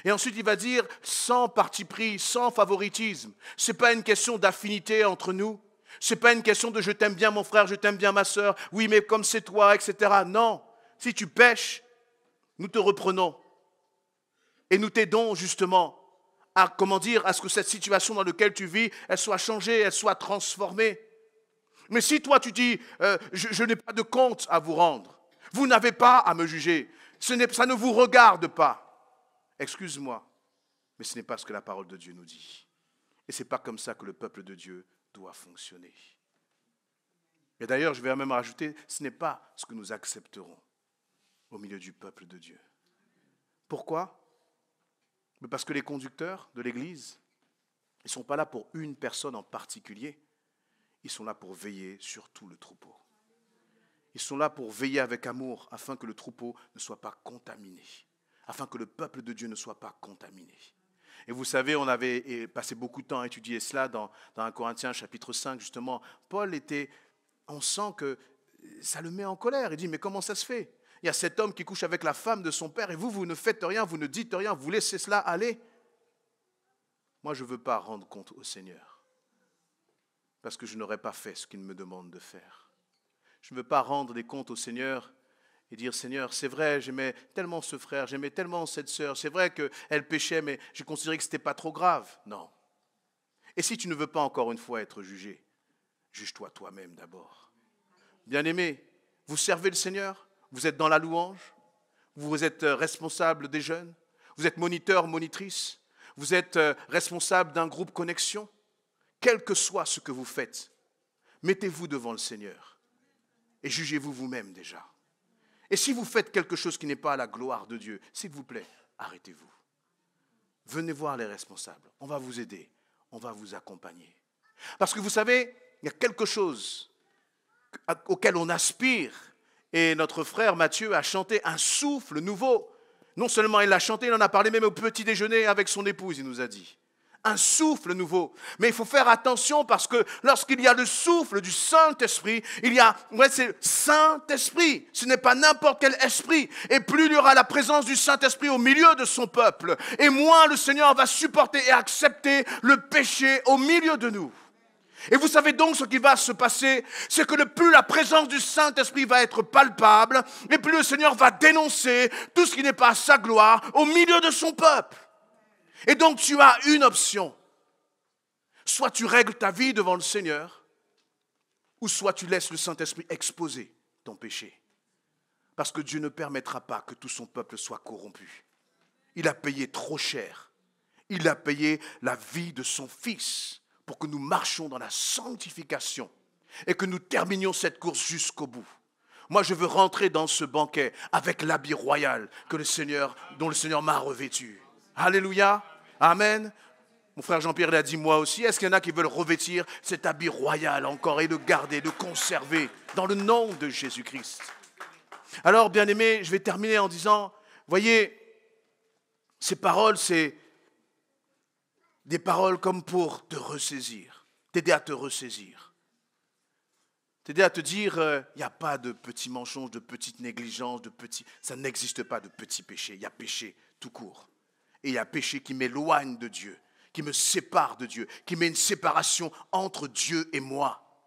Et ensuite, il va dire, sans parti pris, sans favoritisme. Ce n'est pas une question d'affinité entre nous. Ce n'est pas une question de je t'aime bien mon frère, je t'aime bien ma sœur. Oui, mais comme c'est toi, etc. Non. Si tu pèches, nous te reprenons. Et nous t'aidons justement à, à ce que cette situation dans laquelle tu vis, elle soit changée, elle soit transformée. Mais si toi tu dis, je n'ai pas de compte à vous rendre, vous n'avez pas à me juger, ça ne vous regarde pas, excuse-moi, mais ce n'est pas ce que la parole de Dieu nous dit. Et ce n'est pas comme ça que le peuple de Dieu doit fonctionner. Et d'ailleurs, je vais même rajouter, ce n'est pas ce que nous accepterons au milieu du peuple de Dieu. Pourquoi? Parce que les conducteurs de l'Église, ils ne sont pas là pour une personne en particulier. Ils sont là pour veiller sur tout le troupeau. Ils sont là pour veiller avec amour afin que le troupeau ne soit pas contaminé, afin que le peuple de Dieu ne soit pas contaminé. Et vous savez, on avait passé beaucoup de temps à étudier cela dans 1 Corinthiens chapitre 5, justement. On sent que ça le met en colère. Il dit, mais comment ça se fait? Il y a cet homme qui couche avec la femme de son père et vous ne faites rien, vous ne dites rien, vous laissez cela aller. Moi, je ne veux pas rendre compte au Seigneur. Parce que je n'aurais pas fait ce qu'il me demande de faire. Je ne veux pas rendre des comptes au Seigneur et dire, Seigneur, c'est vrai, j'aimais tellement ce frère, j'aimais tellement cette sœur, c'est vrai qu'elle péchait, mais j'ai considéré que ce n'était pas trop grave. Non. Et si tu ne veux pas encore une fois être jugé, juge-toi toi-même d'abord. Bien-aimés, vous servez le Seigneur, vous êtes dans la louange, vous êtes responsable des jeunes, vous êtes moniteur, monitrice, vous êtes responsable d'un groupe connexion. Quel que soit ce que vous faites, mettez-vous devant le Seigneur et jugez-vous vous-même déjà. Et si vous faites quelque chose qui n'est pas à la gloire de Dieu, s'il vous plaît, arrêtez-vous. Venez voir les responsables, on va vous aider, on va vous accompagner. Parce que vous savez, il y a quelque chose auquel on aspire. Et notre frère Mathieu a chanté un souffle nouveau. Non seulement il l'a chanté, il en a parlé même au petit déjeuner avec son épouse, il nous a dit. Un souffle nouveau. Mais il faut faire attention parce que lorsqu'il y a le souffle du Saint-Esprit, c'est le Saint-Esprit. Ce n'est pas n'importe quel esprit. Et plus il y aura la présence du Saint-Esprit au milieu de son peuple, et moins le Seigneur va supporter et accepter le péché au milieu de nous. Et vous savez donc ce qui va se passer, c'est que plus la présence du Saint-Esprit va être palpable, et plus le Seigneur va dénoncer tout ce qui n'est pas à sa gloire au milieu de son peuple. Et donc tu as une option. Soit tu règles ta vie devant le Seigneur, ou soit tu laisses le Saint-Esprit exposer ton péché. Parce que Dieu ne permettra pas que tout son peuple soit corrompu. Il a payé trop cher. Il a payé la vie de son Fils pour que nous marchions dans la sanctification et que nous terminions cette course jusqu'au bout. Moi, je veux rentrer dans ce banquet avec l'habit royal dont le Seigneur m'a revêtu. Alléluia. Amen. Mon frère Jean-Pierre l'a dit, moi aussi. Est-ce qu'il y en a qui veulent revêtir cet habit royal encore et le garder, le conserver dans le nom de Jésus-Christ? Alors, bien-aimés, je vais terminer en disant, voyez, ces paroles, c'est des paroles comme pour te ressaisir, t'aider à te ressaisir. T'aider à te dire, il n'y a pas de petits mensonges, de petites négligences, ça n'existe pas de petits péchés. Il y a péché tout court. Et il y a péché qui m'éloigne de Dieu, qui me sépare de Dieu, qui met une séparation entre Dieu et moi.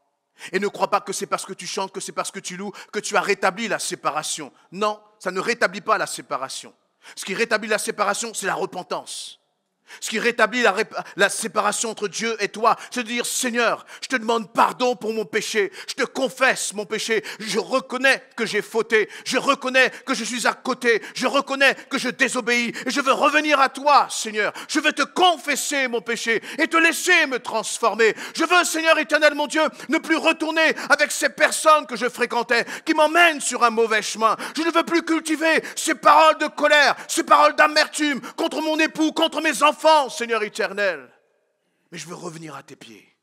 Et ne crois pas que c'est parce que tu chantes, que c'est parce que tu loues, que tu as rétabli la séparation. Non, ça ne rétablit pas la séparation. Ce qui rétablit la séparation, c'est la repentance. Ce qui rétablit la séparation entre Dieu et toi, c'est de dire, Seigneur, je te demande pardon pour mon péché, je te confesse mon péché, je reconnais que j'ai fauté, je reconnais que je suis à côté, je reconnais que je désobéis, et je veux revenir à toi, Seigneur. Je veux te confesser mon péché et te laisser me transformer. Je veux, Seigneur éternel, mon Dieu, ne plus retourner avec ces personnes que je fréquentais, qui m'emmènent sur un mauvais chemin. Je ne veux plus cultiver ces paroles de colère, ces paroles d'amertume contre mon époux, contre mes enfants, Seigneur éternel. Mais je veux revenir à tes pieds.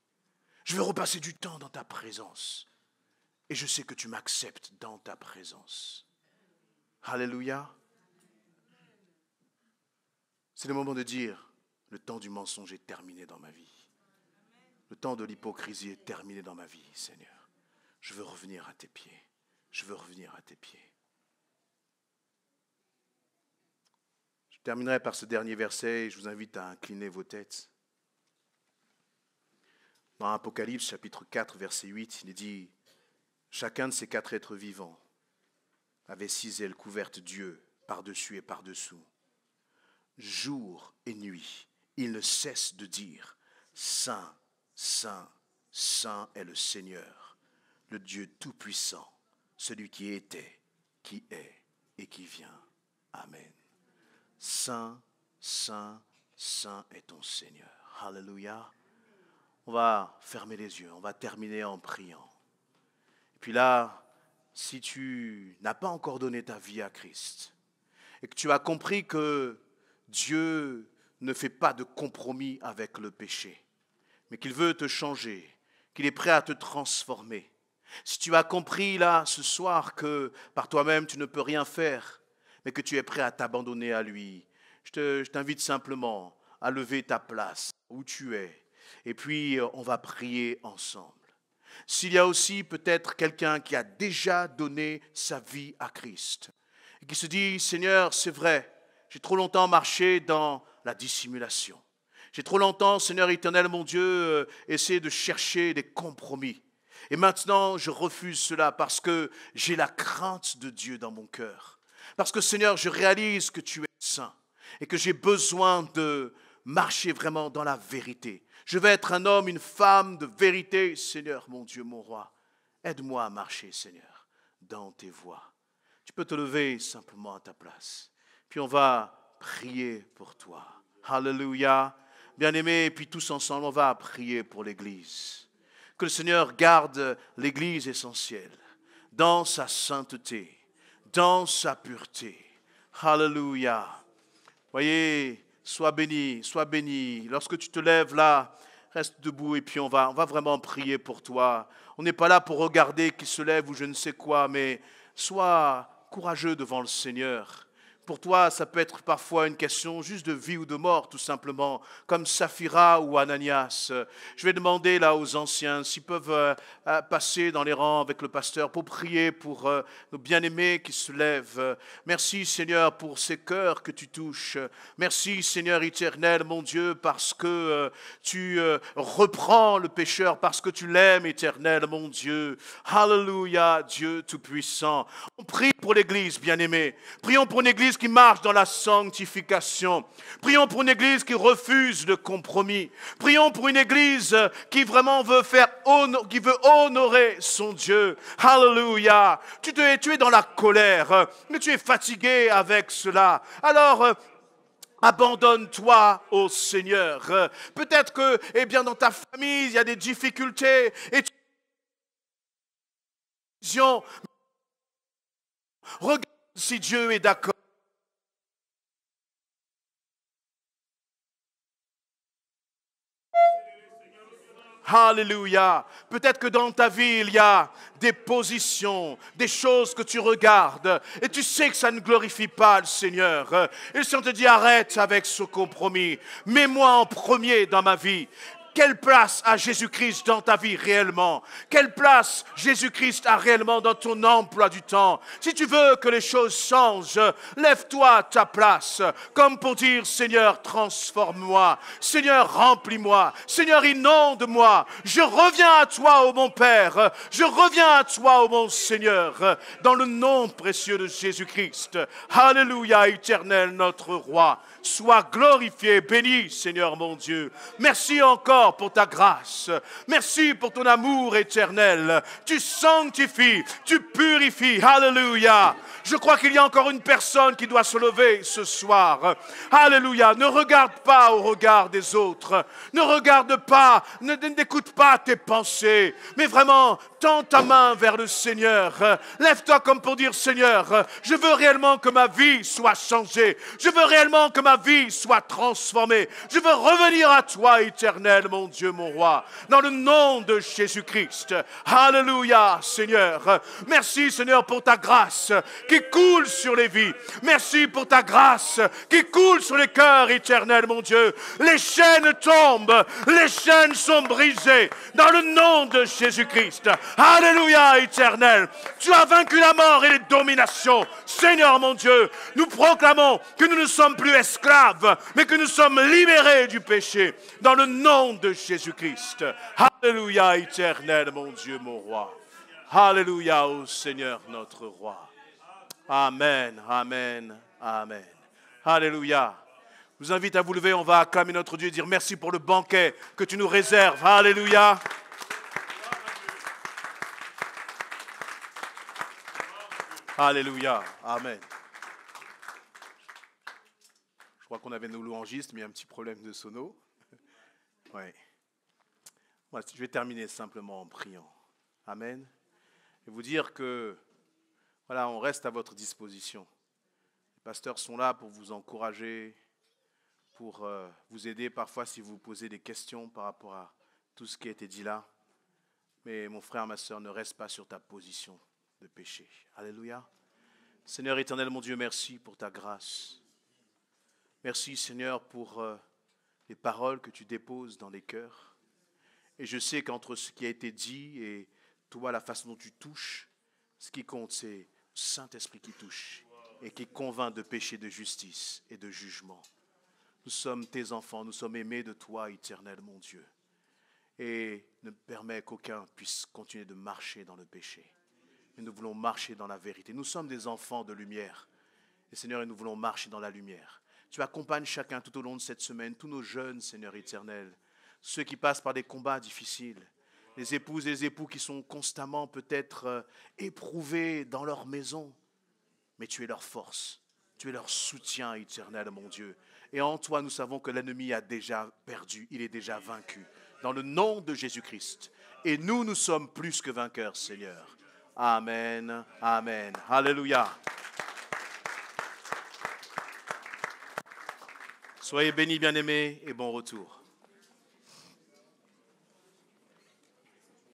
Je veux repasser du temps dans ta présence. Et je sais que tu m'acceptes dans ta présence. Alléluia. C'est le moment de dire, le temps du mensonge est terminé dans ma vie. Le temps de l'hypocrisie est terminé dans ma vie, Seigneur. Je veux revenir à tes pieds. Je veux revenir à tes pieds. Je terminerai par ce dernier verset et je vous invite à incliner vos têtes. Dans Apocalypse chapitre 4, verset 8, il est dit « Chacun de ces quatre êtres vivants avait 6 ailes couvertes d'yeux par-dessus et par-dessous. Jour et nuit, il ne cesse de dire « Saint, Saint, Saint est le Seigneur, le Dieu Tout-Puissant, celui qui était, qui est et qui vient. Amen. » Saint, Saint, Saint est ton Seigneur. Alléluia. On va fermer les yeux, on va terminer en priant. Et puis là, si tu n'as pas encore donné ta vie à Christ et que tu as compris que Dieu ne fait pas de compromis avec le péché, mais qu'il veut te changer, qu'il est prêt à te transformer. Si tu as compris là ce soir que par toi-même tu ne peux rien faire, mais que tu es prêt à t'abandonner à lui, je t'invite simplement à lever ta place où tu es. Et puis, on va prier ensemble. S'il y a aussi peut-être quelqu'un qui a déjà donné sa vie à Christ et qui se dit, Seigneur, c'est vrai, j'ai trop longtemps marché dans la dissimulation. J'ai trop longtemps, Seigneur éternel, mon Dieu, essayé de chercher des compromis. Et maintenant, je refuse cela parce que j'ai la crainte de Dieu dans mon cœur. Parce que Seigneur, je réalise que tu es saint et que j'ai besoin de marcher vraiment dans la vérité. Je veux être un homme, une femme de vérité, Seigneur, mon Dieu, mon roi. Aide-moi à marcher, Seigneur, dans tes voies. Tu peux te lever simplement à ta place. Puis on va prier pour toi. Alléluia. Bien-aimés, et puis tous ensemble, on va prier pour l'Église. Que le Seigneur garde l'Église essentielle dans sa sainteté, dans sa pureté. Alléluia. Voyez, sois béni, sois béni. Lorsque tu te lèves là, reste debout et puis on va vraiment prier pour toi. On n'est pas là pour regarder qui se lève ou je ne sais quoi, mais sois courageux devant le Seigneur. Pour toi, ça peut être parfois une question juste de vie ou de mort, tout simplement, comme Saphira ou Ananias. Je vais demander là aux anciens s'ils peuvent passer dans les rangs avec le pasteur pour prier pour nos bien-aimés qui se lèvent. Merci Seigneur pour ces cœurs que tu touches. Merci Seigneur éternel, mon Dieu, parce que tu reprends le pécheur, parce que tu l'aimes éternel, mon Dieu. Alléluia, Dieu Tout-Puissant. On prie pour l'Église, bien-aimés. Prions pour une Église qui marche dans la sanctification. Prions pour une Église qui refuse le compromis. Prions pour une Église qui vraiment veut honorer son Dieu. Alléluia. Tu es dans la colère, mais tu es fatigué avec cela. Alors, abandonne-toi au Seigneur. Peut-être que, dans ta famille, il y a des difficultés et regarde si Dieu est d'accord. Alléluia. Peut-être que dans ta vie, il y a des positions, des choses que tu regardes et tu sais que ça ne glorifie pas le Seigneur. Et si on te dit arrête avec ce compromis, mets-moi en premier dans ma vie. Quelle place a Jésus-Christ dans ta vie réellement? Quelle place Jésus-Christ a réellement dans ton emploi du temps? Si tu veux que les choses changent, lève-toi à ta place, comme pour dire, Seigneur, transforme-moi. Seigneur, remplis-moi. Seigneur, inonde-moi. Je reviens à toi, ô mon Père. Je reviens à toi, ô mon Seigneur, dans le nom précieux de Jésus-Christ. Alléluia, éternel, notre roi. Sois glorifié, béni, Seigneur mon Dieu. Merci encore pour ta grâce. Merci pour ton amour éternel. Tu sanctifies, tu purifies. Alléluia. Je crois qu'il y a encore une personne qui doit se lever ce soir. Alléluia. Ne regarde pas au regard des autres. Ne regarde pas, n'écoute pas tes pensées. Mais vraiment, tends ta main vers le Seigneur. Lève-toi comme pour dire, Seigneur, je veux réellement que ma vie soit changée. Je veux réellement que ma vie soit transformée. Je veux revenir à toi, éternel, mon Dieu, mon roi. Dans le nom de Jésus-Christ. Alléluia, Seigneur. Merci, Seigneur, pour ta grâce qui coule sur les vies. Merci pour ta grâce qui coule sur les cœurs, éternel, mon Dieu. Les chaînes tombent. Les chaînes sont brisées. Dans le nom de Jésus-Christ. Alléluia, éternel. Tu as vaincu la mort et les dominations. Seigneur, mon Dieu, nous proclamons que nous ne sommes plus esclaves, mais que nous sommes libérés du péché. Dans le nom de Jésus-Christ. Alléluia, éternel, mon Dieu, mon roi. Alléluia, ô Seigneur, notre roi. Amen, amen, amen. Alléluia. Je vous invite à vous lever, on va acclamer notre Dieu et dire merci pour le banquet que tu nous réserves. Alléluia. Alléluia, amen. Je crois qu'on avait nos louangistes, mais il y a un petit problème de sono. Ouais. Voilà, je vais terminer simplement en priant. Amen. Et vous dire que, voilà, on reste à votre disposition. Les pasteurs sont là pour vous encourager, pour vous aider parfois si vous posez des questions par rapport à tout ce qui a été dit là. Mais mon frère, ma sœur, ne reste pas sur ta position de péché. Alléluia. Seigneur éternel, mon Dieu, merci pour ta grâce. Merci, Seigneur, pour les paroles que tu déposes dans les cœurs. Et je sais qu'entre ce qui a été dit et toi, la façon dont tu touches, ce qui compte, c'est le Saint-Esprit qui touche et qui convainc de péché, de justice et de jugement. Nous sommes tes enfants, nous sommes aimés de toi, éternel, mon Dieu. et ne permet qu'aucun puisse continuer de marcher dans le péché. Mais nous voulons marcher dans la vérité. Nous sommes des enfants de lumière. Et Seigneur, nous voulons marcher dans la lumière. Tu accompagnes chacun tout au long de cette semaine, tous nos jeunes, Seigneur éternel, ceux qui passent par des combats difficiles, les épouses et les époux qui sont constamment peut-être éprouvés dans leur maison. Mais tu es leur force, tu es leur soutien éternel, mon Dieu. Et en toi, nous savons que l'ennemi a déjà perdu, il est déjà vaincu. Dans le nom de Jésus-Christ. Et nous, nous sommes plus que vainqueurs, Seigneur. Amen, amen. Alléluia. Soyez bénis, bien-aimés, et bon retour.